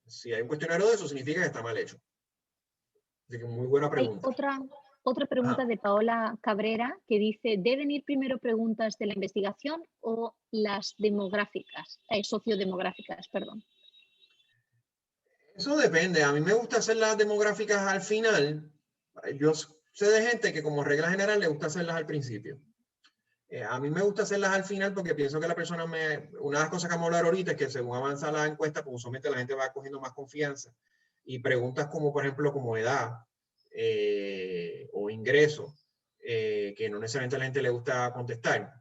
si hay un cuestionario de eso, significa que está mal hecho. Así que muy buena pregunta. Hay otra pregunta de Paola Cabrera que dice: ¿deben ir primero preguntas de la investigación o las demográficas, sociodemográficas, perdón? Eso depende. A mí me gusta hacer las demográficas al final. Yo sé de gente que como regla general le gusta hacerlas al principio. A mí me gusta hacerlas al final porque pienso que la persona una de las cosas que vamos a hablar ahorita es que según avanza la encuesta, pues usualmente la gente va cogiendo más confianza. Y preguntas como, por ejemplo, como edad o ingreso, que no necesariamente a la gente le gusta contestar,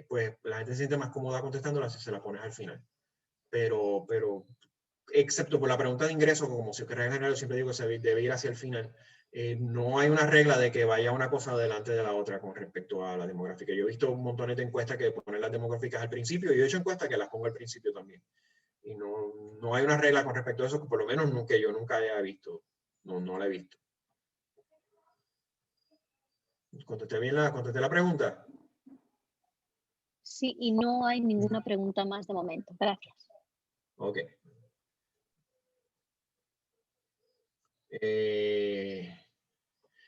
pues la gente se siente más cómoda contestándolas si se la pones al final. Pero excepto por la pregunta de ingreso, como si en general siempre digo que se debe ir hacia el final, no hay una regla de que vaya una cosa delante de la otra con respecto a la demográfica. Yo he visto un montón de encuestas que ponen las demográficas al principio y yo he hecho encuestas que las pongo al principio también. Y no hay una regla con respecto a eso, que por lo menos que yo nunca haya visto. No la he visto. ¿Contesté la pregunta? Sí, y no hay ninguna pregunta más de momento. Gracias. Ok.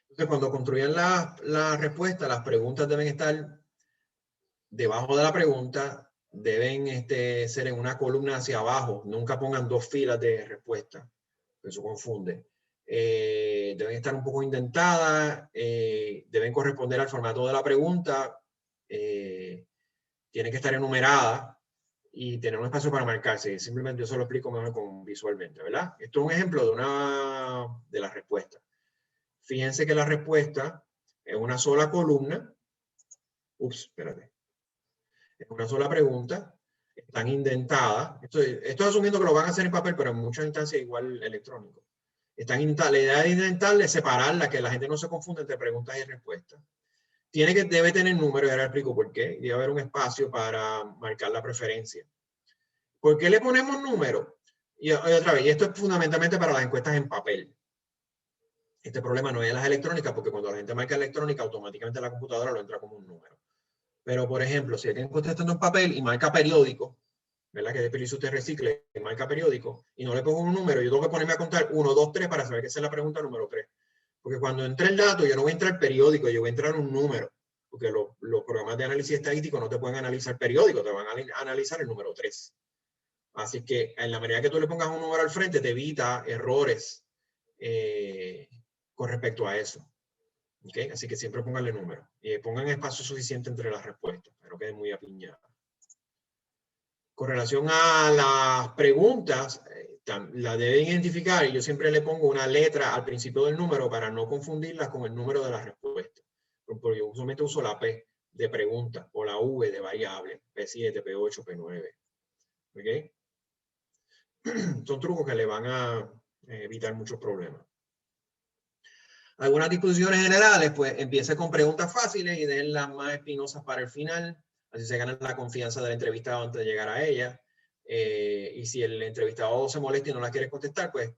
Entonces, cuando construyan la respuesta, las preguntas deben estar debajo de la pregunta, deben ser en una columna hacia abajo. Nunca pongan 2 filas de respuesta. Eso confunde. Deben estar un poco indentadas, deben corresponder al formato de la pregunta, tienen que estar enumeradas y tener un espacio para marcarse. Simplemente yo se lo explico mejor visualmente, ¿verdad? Esto es un ejemplo de las respuestas. Fíjense que la respuesta es una sola columna. Ups, espérate. Es una sola pregunta. Están indentadas. Esto es asumiendo que lo van a hacer en papel, pero en muchas instancias igual electrónico. La idea de intentarle separarla, que la gente no se confunda entre preguntas y respuestas. Debe tener número, y ahora explico por qué. Debe haber un espacio para marcar la preferencia. ¿Por qué le ponemos número? Y otra vez, y esto es fundamentalmente para las encuestas en papel. Este problema no es en las electrónicas, porque cuando la gente marca electrónica, automáticamente la computadora lo entra como un número. Pero, por ejemplo, si alguien contestando en papel y marca periódico, ¿verdad? Que de peligro usted recicle y marca periódico, y no le pongo un número, yo tengo que ponerme a contar 1, 2, 3 para saber que esa es la pregunta número 3. Porque cuando entre el dato, yo no voy a entrar periódico, yo voy a entrar un número. Porque los programas de análisis estadístico no te pueden analizar periódico, te van a analizar el número 3. Así que en la medida que tú le pongas un número al frente, te evita errores con respecto a eso. ¿Okay? Así que siempre pónganle número. Pongan espacio suficiente entre las respuestas, pero queden muy apiñadas. Con relación a las preguntas, la deben identificar y yo siempre le pongo una letra al principio del número para no confundirlas con el número de la respuesta. Porque yo usualmente uso la P de pregunta o la V de variable, P7, P8, P9. ¿Okay? Son trucos que le van a evitar muchos problemas. Algunas discusiones generales, pues empiece con preguntas fáciles y den las más espinosas para el final. Así se ganan la confianza del entrevistado antes de llegar a ella. Y si el entrevistado se molesta y no la quiere contestar, pues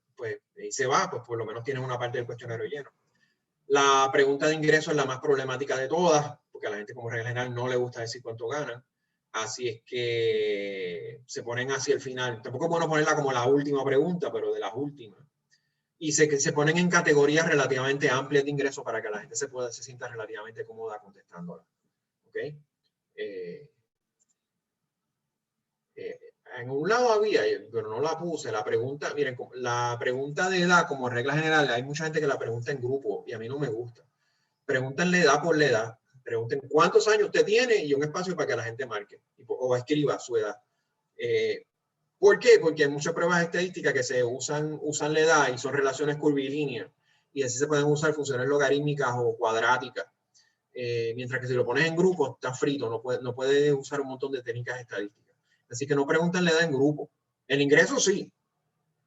y se va, pues por lo menos tienes una parte del cuestionario lleno. La pregunta de ingreso es la más problemática de todas, porque a la gente como regla general no le gusta decir cuánto ganan. Así es que se ponen hacia el final. Tampoco es bueno ponerla como la última pregunta, pero de las últimas. Y se ponen en categorías relativamente amplias de ingreso para que la gente se sienta relativamente cómoda contestándola. ¿Ok? En un lado había, pero no la puse, la pregunta, miren, la pregunta de edad como regla general, hay mucha gente que la pregunta en grupo y a mí no me gusta. Pregúntenle edad por la edad, pregunten cuántos años usted tiene y un espacio para que la gente marque o escriba su edad. ¿Por qué? Porque hay muchas pruebas estadísticas que se usan la edad y son relaciones curvilíneas y así se pueden usar funciones logarítmicas o cuadráticas. Mientras que si lo pones en grupo está frito, no puedes usar un montón de técnicas estadísticas. Así que no pregunten la edad en grupo. El ingreso sí,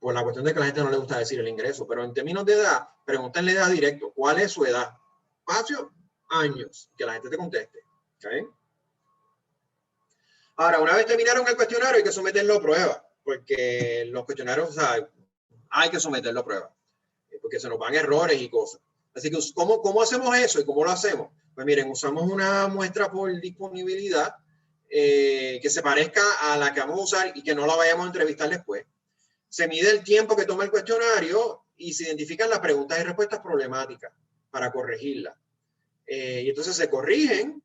por la cuestión de que a la gente no le gusta decir el ingreso, pero en términos de edad, pregunten la edad directo. ¿Cuál es su edad? Espacio, años, que la gente te conteste. ¿Okay? Ahora, una vez terminaron el cuestionario, hay que someterlo a prueba, porque los cuestionarios, o sea, hay que someterlo a prueba, porque se nos van errores y cosas. Así que, ¿cómo hacemos eso y cómo lo hacemos? Pues miren, usamos una muestra por disponibilidad que se parezca a la que vamos a usar y que no la vayamos a entrevistar después. Se mide el tiempo que toma el cuestionario y se identifican las preguntas y respuestas problemáticas para corregirlas. Y entonces se corrigen.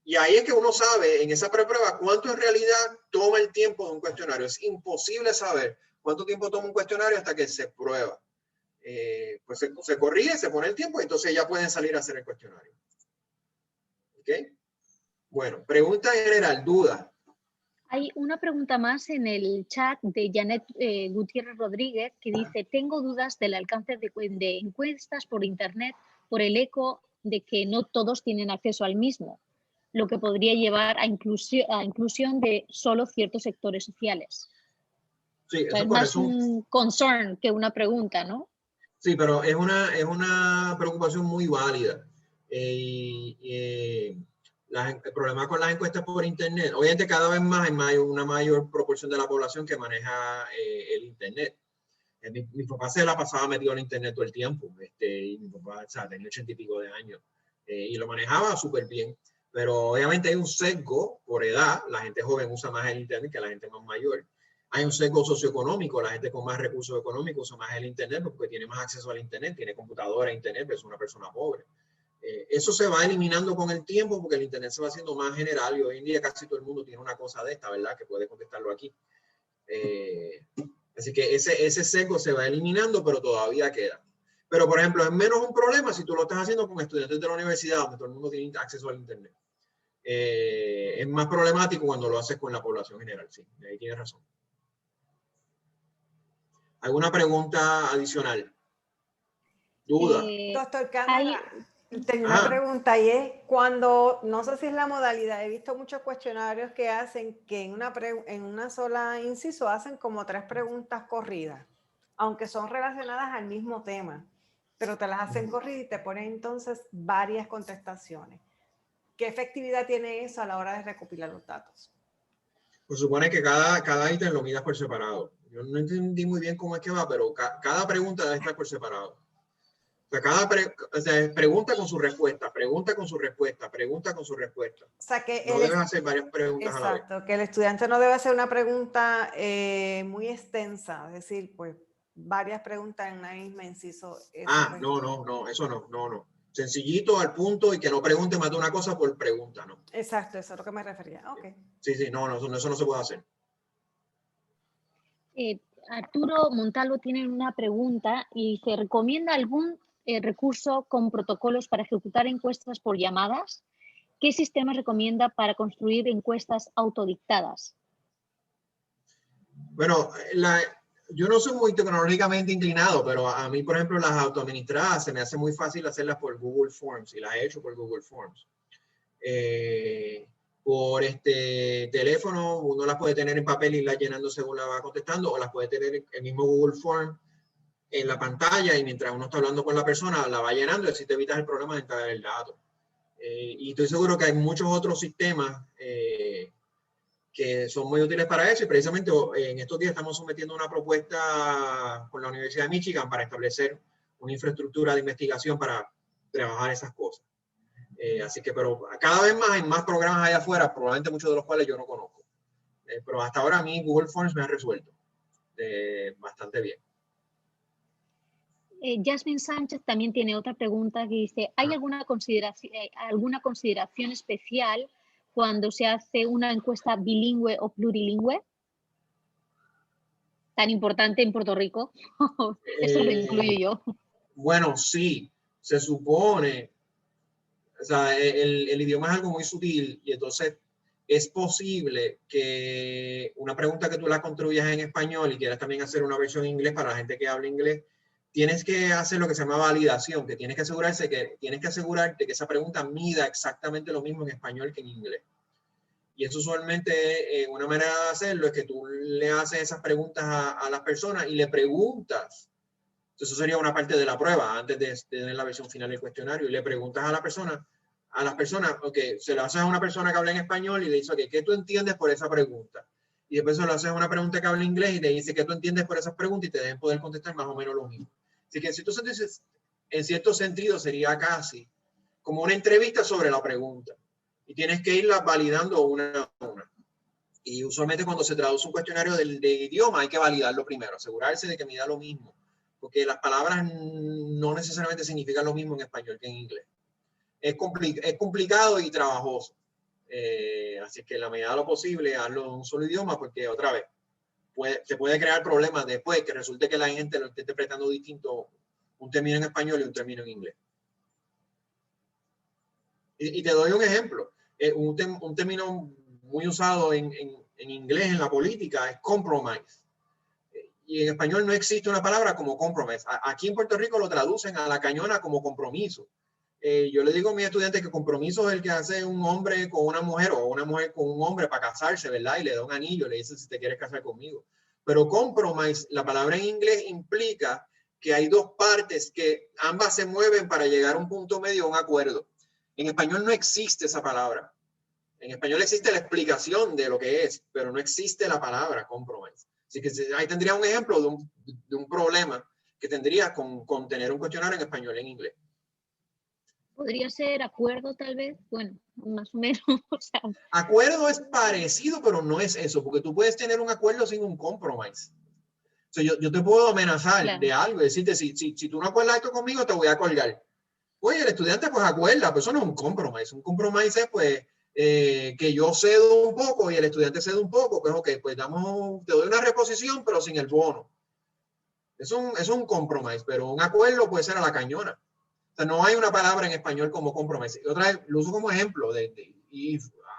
Y ahí es que uno sabe en esa prueba cuánto en realidad toma el tiempo de un cuestionario. Es imposible saber cuánto tiempo toma un cuestionario hasta que se prueba. Pues se corrige, se pone el tiempo y entonces ya pueden salir a hacer el cuestionario. ¿Ok? Bueno, pregunta en general, duda. Hay una pregunta más en el chat de Janet Gutiérrez Rodríguez que dice: tengo dudas del alcance de encuestas por internet por el eco de que no todos tienen acceso al mismo, lo que podría llevar a inclusión de solo ciertos sectores sociales. Sí, o sea, es más un concern que una pregunta, ¿no? Sí, pero es una preocupación muy válida. El problema con las encuestas por internet, obviamente cada vez más hay una mayor proporción de la población que maneja el internet. Mi papá se la pasaba metido en internet todo el tiempo, y mi papá, o sea, tenía 80 y pico de años, y lo manejaba súper bien. Pero obviamente hay un sesgo por edad, la gente joven usa más el internet que la gente más mayor. Hay un sesgo socioeconómico, la gente con más recursos económicos usa más el internet porque tiene más acceso al internet, tiene computadora, internet, pero es una persona pobre. Eso se va eliminando con el tiempo porque el internet se va haciendo más general y hoy en día casi todo el mundo tiene una cosa de esta, ¿verdad? Que puede contestarlo aquí. Así que ese sesgo se va eliminando, pero todavía queda. Pero, por ejemplo, es menos un problema si tú lo estás haciendo con estudiantes de la universidad donde todo el mundo tiene acceso al internet. Es más problemático cuando lo haces con la población general, sí, ahí tienes razón. ¿Alguna pregunta adicional? ¿Duda? Doctor Cámara, tengo una pregunta y es cuando, no sé si es la modalidad, he visto muchos cuestionarios que hacen que en una sola inciso hacen como 3 preguntas corridas, aunque son relacionadas al mismo tema, pero te las hacen corridas y te ponen entonces varias contestaciones. ¿Qué efectividad tiene eso a la hora de recopilar los datos? Pues supone que cada ítem lo midas por separado. Yo no entendí muy bien cómo es que va, pero cada pregunta debe estar por separado. O sea, pregunta con su respuesta, pregunta con su respuesta, pregunta con su respuesta. O sea que no debes hacer varias preguntas a la vez. Exacto, que el estudiante no debe hacer una pregunta muy extensa, es decir, pues varias preguntas en una misma inciso. No, eso no. Sencillito, al punto y que no pregunte más de una cosa por pregunta, ¿no? Exacto, eso es a lo que me refería. Okay. Sí, no, eso no se puede hacer. Arturo Montalvo tiene una pregunta y se recomienda algún recurso con protocolos para ejecutar encuestas por llamadas. ¿Qué sistemas recomienda para construir encuestas autodictadas? Bueno, yo no soy muy tecnológicamente inclinado, pero a mí, por ejemplo, las autoadministradas se me hace muy fácil hacerlas por Google Forms y las he hecho por Google Forms. Por teléfono, uno las puede tener en papel y las llenando según la va contestando, o las puede tener el mismo Google Form en la pantalla y mientras uno está hablando con la persona, la va llenando y así te evitas el problema de entrar el dato. Y estoy seguro que hay muchos otros sistemas que son muy útiles para eso y precisamente en estos días estamos sometiendo una propuesta con la Universidad de Michigan para establecer una infraestructura de investigación para trabajar esas cosas. Así que, pero cada vez más hay más programas allá afuera, probablemente muchos de los cuales yo no conozco. Pero hasta ahora a mí Google Forms me ha resuelto bastante bien. Jasmine Sánchez también tiene otra pregunta que dice, ¿hay alguna consideración especial cuando se hace una encuesta bilingüe o plurilingüe? Tan importante en Puerto Rico. Eso lo incluyo yo. Bueno, sí, se supone, o sea, el idioma es algo muy sutil y entonces es posible que una pregunta que tú la construyas en español y quieras también hacer una versión en inglés para la gente que habla inglés, tienes que hacer lo que se llama validación, que tienes que asegurarte que esa pregunta mida exactamente lo mismo en español que en inglés. Y eso usualmente, una manera de hacerlo es que tú le haces esas preguntas a las personas y le preguntas. Entonces, eso sería una parte de la prueba antes de tener la versión final del cuestionario. Y le preguntas a las personas, ok, se lo haces a una persona que habla en español y le dices, ok, ¿qué tú entiendes por esa pregunta? Y después se lo haces a una pregunta que habla inglés y te dice, ¿qué tú entiendes por esas preguntas? Y te deben poder contestar más o menos lo mismo. Así que en cierto sentido sería casi como una entrevista sobre la pregunta. Y tienes que irla validando una a una. Y usualmente cuando se traduce un cuestionario de idioma hay que validarlo primero, asegurarse de que mida lo mismo. Porque las palabras no necesariamente significan lo mismo en español que en inglés. Es complicado y trabajoso. Así que en la medida de lo posible, hazlo en un solo idioma, porque otra vez, se puede crear problemas después que resulte que la gente lo esté interpretando distinto, un término en español y un término en inglés. Y te doy un ejemplo. Un término muy usado en inglés en la política es compromise. Y en español no existe una palabra como compromise. Aquí en Puerto Rico lo traducen a la cañona como compromiso. Yo le digo a mis estudiantes que compromiso es el que hace un hombre con una mujer o una mujer con un hombre para casarse, ¿verdad? Y le da un anillo, le dice si te quieres casar conmigo. Pero compromise, la palabra en inglés implica que hay dos partes que ambas se mueven para llegar a un punto medio, a un acuerdo. En español no existe esa palabra. En español existe la explicación de lo que es, pero no existe la palabra compromise. Así que ahí tendría un ejemplo de un problema que tendría con tener un cuestionario en español y en inglés. ¿Podría ser acuerdo tal vez? Bueno, más o menos. O sea, acuerdo es parecido, pero no es eso, porque tú puedes tener un acuerdo sin un compromise. O sea, yo te puedo amenazar claro. de algo, decirte, si tú no acuerdas esto conmigo, te voy a colgar. Oye, el estudiante pues acuerda, pero eso no es un compromise. Un compromise es pues que yo cedo un poco y el estudiante cede un poco, pues ok, pues te doy una reposición, pero sin el bono. Es un compromise, pero un acuerdo puede ser a la cañona. O sea, no hay una palabra en español como compromise. Y otra vez, lo uso como ejemplo. O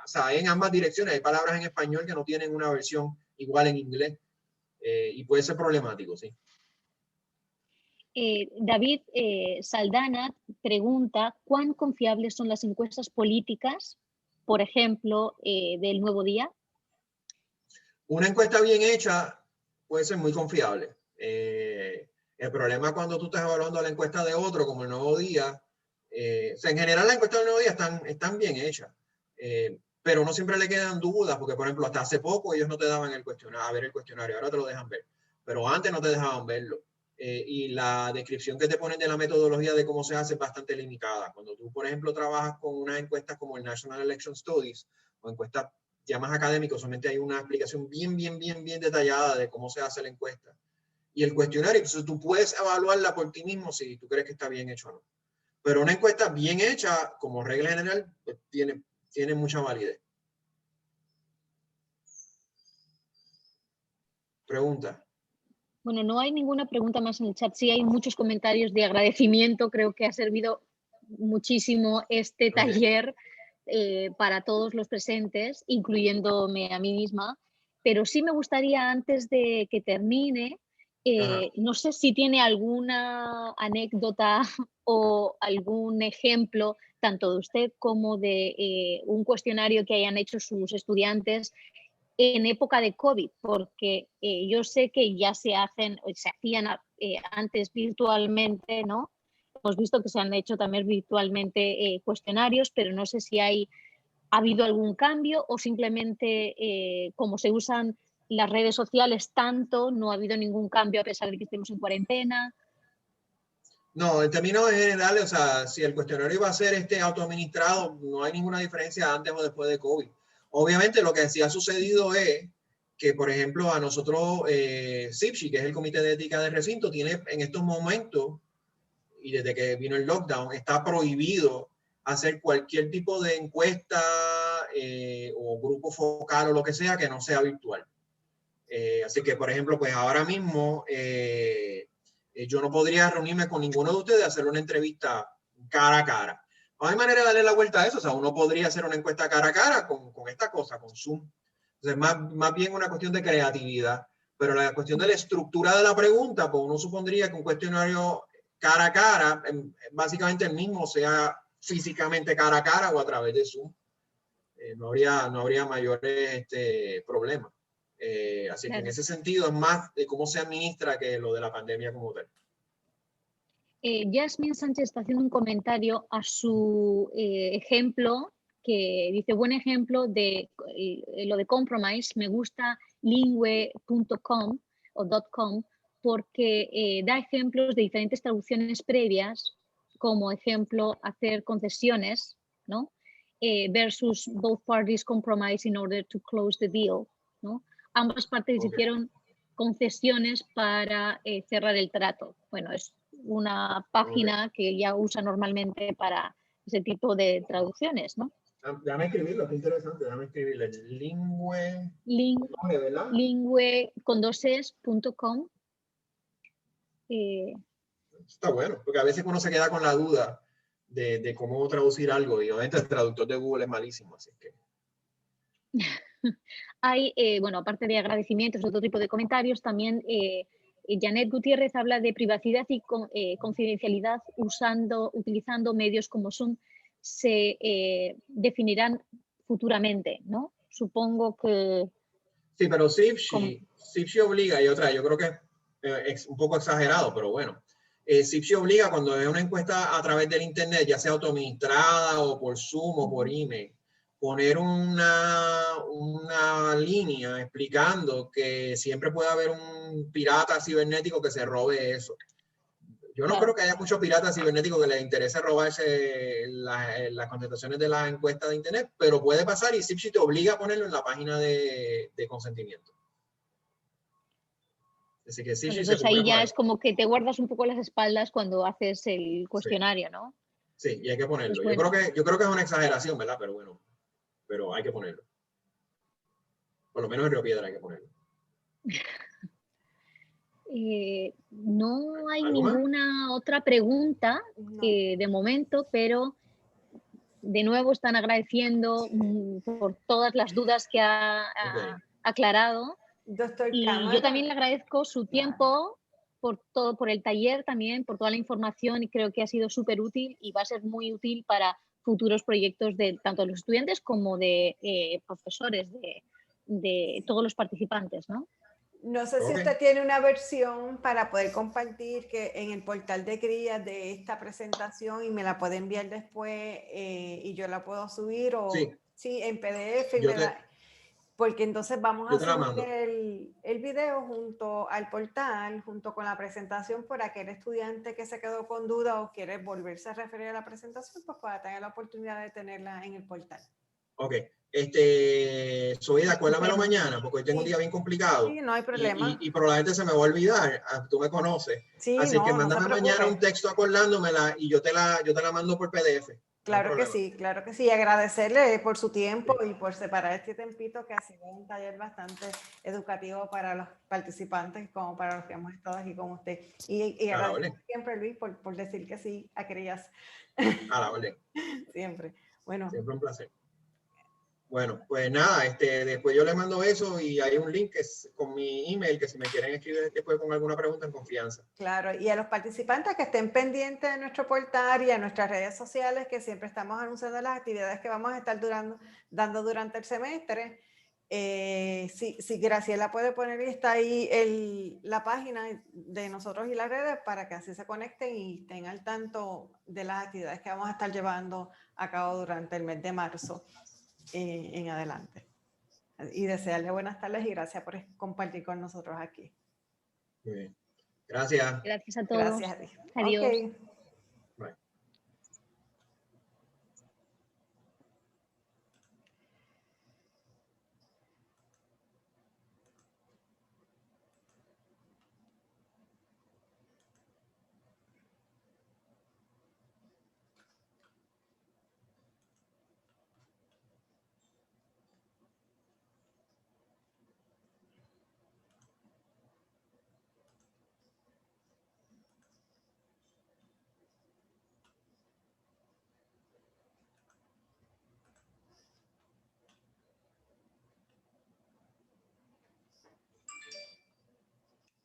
sea, en ambas direcciones hay palabras en español que no tienen una versión igual en inglés. Y puede ser problemático, sí. David Saldana pregunta, ¿cuán confiables son las encuestas políticas, por ejemplo, del Nuevo Día? Una encuesta bien hecha puede ser muy confiable. El problema cuando tú estás evaluando la encuesta de otro, como el Nuevo Día, o sea, en general las encuestas del Nuevo Día están bien hechas, pero no siempre le quedan dudas, porque por ejemplo, hasta hace poco ellos no te daban el cuestionario, a ver el cuestionario, ahora te lo dejan ver, pero antes no te dejaban verlo. Y la descripción que te ponen de la metodología de cómo se hace es bastante limitada. Cuando tú, por ejemplo, trabajas con unas encuestas como el National Election Studies o encuestas ya más académicos, solamente hay una explicación bien detallada de cómo se hace la encuesta. Y el cuestionario, entonces tú puedes evaluarla por ti mismo si tú crees que está bien hecho o no. Pero una encuesta bien hecha, como regla general, pues tiene mucha validez. Pregunta. Bueno, no hay ninguna pregunta más en el chat. Sí hay muchos comentarios de agradecimiento. Creo que ha servido muchísimo este taller para todos los presentes, incluyéndome a mí misma. Pero sí me gustaría, antes de que termine, no sé si tiene alguna anécdota o algún ejemplo, tanto de usted como de un cuestionario que hayan hecho sus estudiantes en época de COVID, porque yo sé que ya se hacían antes virtualmente, ¿no? Hemos visto que se han hecho también virtualmente cuestionarios, pero no sé si ha habido algún cambio o simplemente como se usan las redes sociales tanto, no ha habido ningún cambio a pesar de que estemos en cuarentena. No, en términos generales, o sea, si el cuestionario iba a ser autoadministrado, no hay ninguna diferencia antes o después de COVID. Obviamente lo que sí ha sucedido es que, por ejemplo, a nosotros, CIPSI, que es el Comité de Ética del Recinto, tiene en estos momentos, y desde que vino el lockdown, está prohibido hacer cualquier tipo de encuesta o grupo focal o lo que sea que no sea virtual. Así que, por ejemplo, pues ahora mismo yo no podría reunirme con ninguno de ustedes, hacer una entrevista cara a cara. No hay manera de darle la vuelta a eso. O sea, uno podría hacer una encuesta cara a cara con esta cosa, con Zoom. Entonces, más bien una cuestión de creatividad. Pero la cuestión de la estructura de la pregunta, pues uno supondría que un cuestionario cara a cara, básicamente el mismo, sea físicamente cara a cara o a través de Zoom. No habría mayores problemas. Así que en ese sentido es más de cómo se administra que lo de la pandemia como tal. Yasmin Sánchez está haciendo un comentario a su ejemplo que dice, buen ejemplo de lo de compromise, me gusta lingüe.com o .com porque da ejemplos de diferentes traducciones previas, como ejemplo hacer concesiones, ¿no? Versus both parties compromise in order to close the deal, ¿no? Ambas partes hicieron concesiones para cerrar el trato. Bueno, es una página que ya usa normalmente para ese tipo de traducciones, ¿no? Déjame escribirlo, qué interesante, déjame escribirlo. Lingüe.com. Está bueno, porque a veces uno se queda con la duda de cómo traducir algo y obviamente el traductor de Google es malísimo, así que... Hay, bueno, aparte de agradecimientos, otro tipo de comentarios, también Janet Gutiérrez habla de privacidad y confidencialidad utilizando medios como Zoom. Se definirán futuramente, ¿no? Supongo que... Sí, pero CIPSI obliga, y otra, yo creo que es un poco exagerado, pero bueno. CIPSI obliga cuando es una encuesta a través del internet, ya sea autoadministrada o por Zoom o por email, poner una línea explicando que siempre puede haber un pirata cibernético que se robe eso. Yo no creo que haya muchos piratas cibernéticos que les interese robarse las contestaciones de las encuestas de internet, pero puede pasar y CIPSI te obliga a ponerlo en la página de consentimiento. Así que CIPSI entonces ahí ya es como que te guardas un poco las espaldas cuando haces el cuestionario, ¿no? Sí, y hay que ponerlo. Pues bueno. Yo creo que es una exageración, ¿verdad? Pero bueno, pero hay que ponerlo. Por lo menos en Río Piedra hay que ponerlo. No hay ninguna otra pregunta de momento, pero de nuevo están agradeciendo por todas las dudas que ha aclarado. Y yo también le agradezco su tiempo por todo, por el taller también, por toda la información, y creo que ha sido súper útil y va a ser muy útil para futuros proyectos de tanto de los estudiantes como de profesores, de todos los participantes, ¿no? No sé si usted tiene una versión para poder compartir que en el portal de crías de esta presentación y me la puede enviar después y yo la puedo subir o sí en PDF. Porque entonces vamos a subir el video junto al portal, junto con la presentación, por aquel estudiante que se quedó con duda o quiere volverse a referir a la presentación, pues para tener la oportunidad de tenerla en el portal. Ok. Soy acuérdamelo mañana, porque hoy tengo un día bien complicado. Sí, no hay problema. Y probablemente se me va a olvidar. Tú me conoces. Sí, así que mándame mañana un texto acordándomela y yo te la mando por PDF. Claro que sí, claro que sí. Y agradecerle por su tiempo y por separar este tempito, que ha sido un taller bastante educativo para los participantes como para los que hemos estado aquí con usted. Y agradecer siempre, Luis, por decir que sí a aquellas. A la orden. Siempre. Bueno. Siempre un placer. Bueno, pues nada, después yo le mando eso y hay un link que es con mi email que si me quieren escribir después con alguna pregunta en confianza. Claro, y a los participantes que estén pendientes de nuestro portal y a nuestras redes sociales, que siempre estamos anunciando las actividades que vamos a estar dando durante el semestre. Si Graciela puede poner, está ahí la página de nosotros y las redes para que así se conecten y estén al tanto de las actividades que vamos a estar llevando a cabo durante el mes de marzo en adelante. Y desearle buenas tardes y gracias por compartir con nosotros aquí. Muy bien. Gracias. Gracias a todos. Gracias a ti. Adiós. Okay. Bye.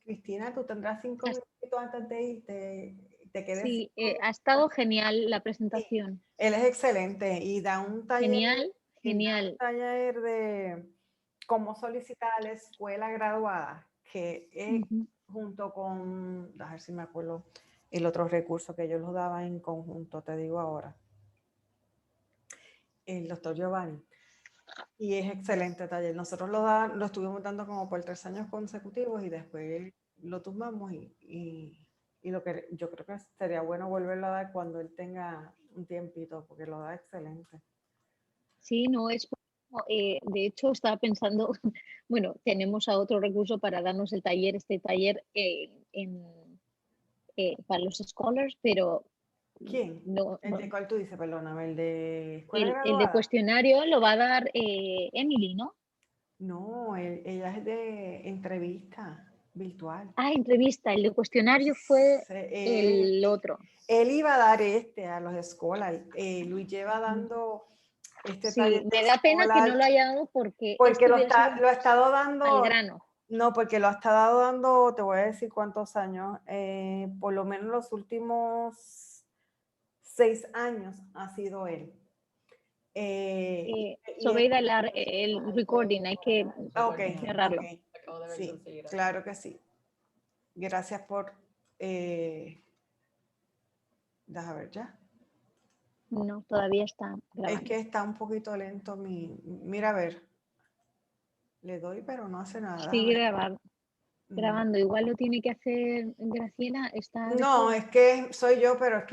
Cristina, tú tendrás 5 minutos antes de irte. Te quedes. Sí, ha estado genial la presentación. Sí, él es excelente y da un taller. Genial. Un taller de cómo solicitar a la escuela graduada, que es junto con, a ver si me acuerdo, el otro recurso que ellos lo daban en conjunto, te digo ahora. El doctor Giovanni. Y es excelente taller. Nosotros lo estuvimos dando como por 3 años consecutivos y después lo tumbamos y lo que yo creo que sería bueno volverlo a dar cuando él tenga un tiempito, porque lo da excelente. Sí, no, es de hecho estaba pensando, bueno, tenemos a otro recurso para darnos el taller, para los scholars, pero ¿Quién? No, ¿El de cuál tú dices? Perdóname, el de escuela el graduada. de cuestionario lo va a dar Emily, ¿no? No, ella es de entrevista virtual. Ah, entrevista, el de cuestionario fue el otro. Él iba a dar a los scholars. Luis lleva dando taller. Sí, me da pena que no lo haya dado porque lo ha estado dando al grano. No, porque lo ha estado dando, te voy a decir cuántos años, por lo menos los últimos 6 años ha sido él. Sobeida, el recording, hay que cerrarlo. Okay. Sí, claro que sí. Gracias por... déjame ver ya. No, todavía está grabando. Es que está un poquito lento mira, a ver. Le doy, pero no hace nada. Sigue grabando. Igual lo tiene que hacer Graciela. No, es que soy yo, pero es que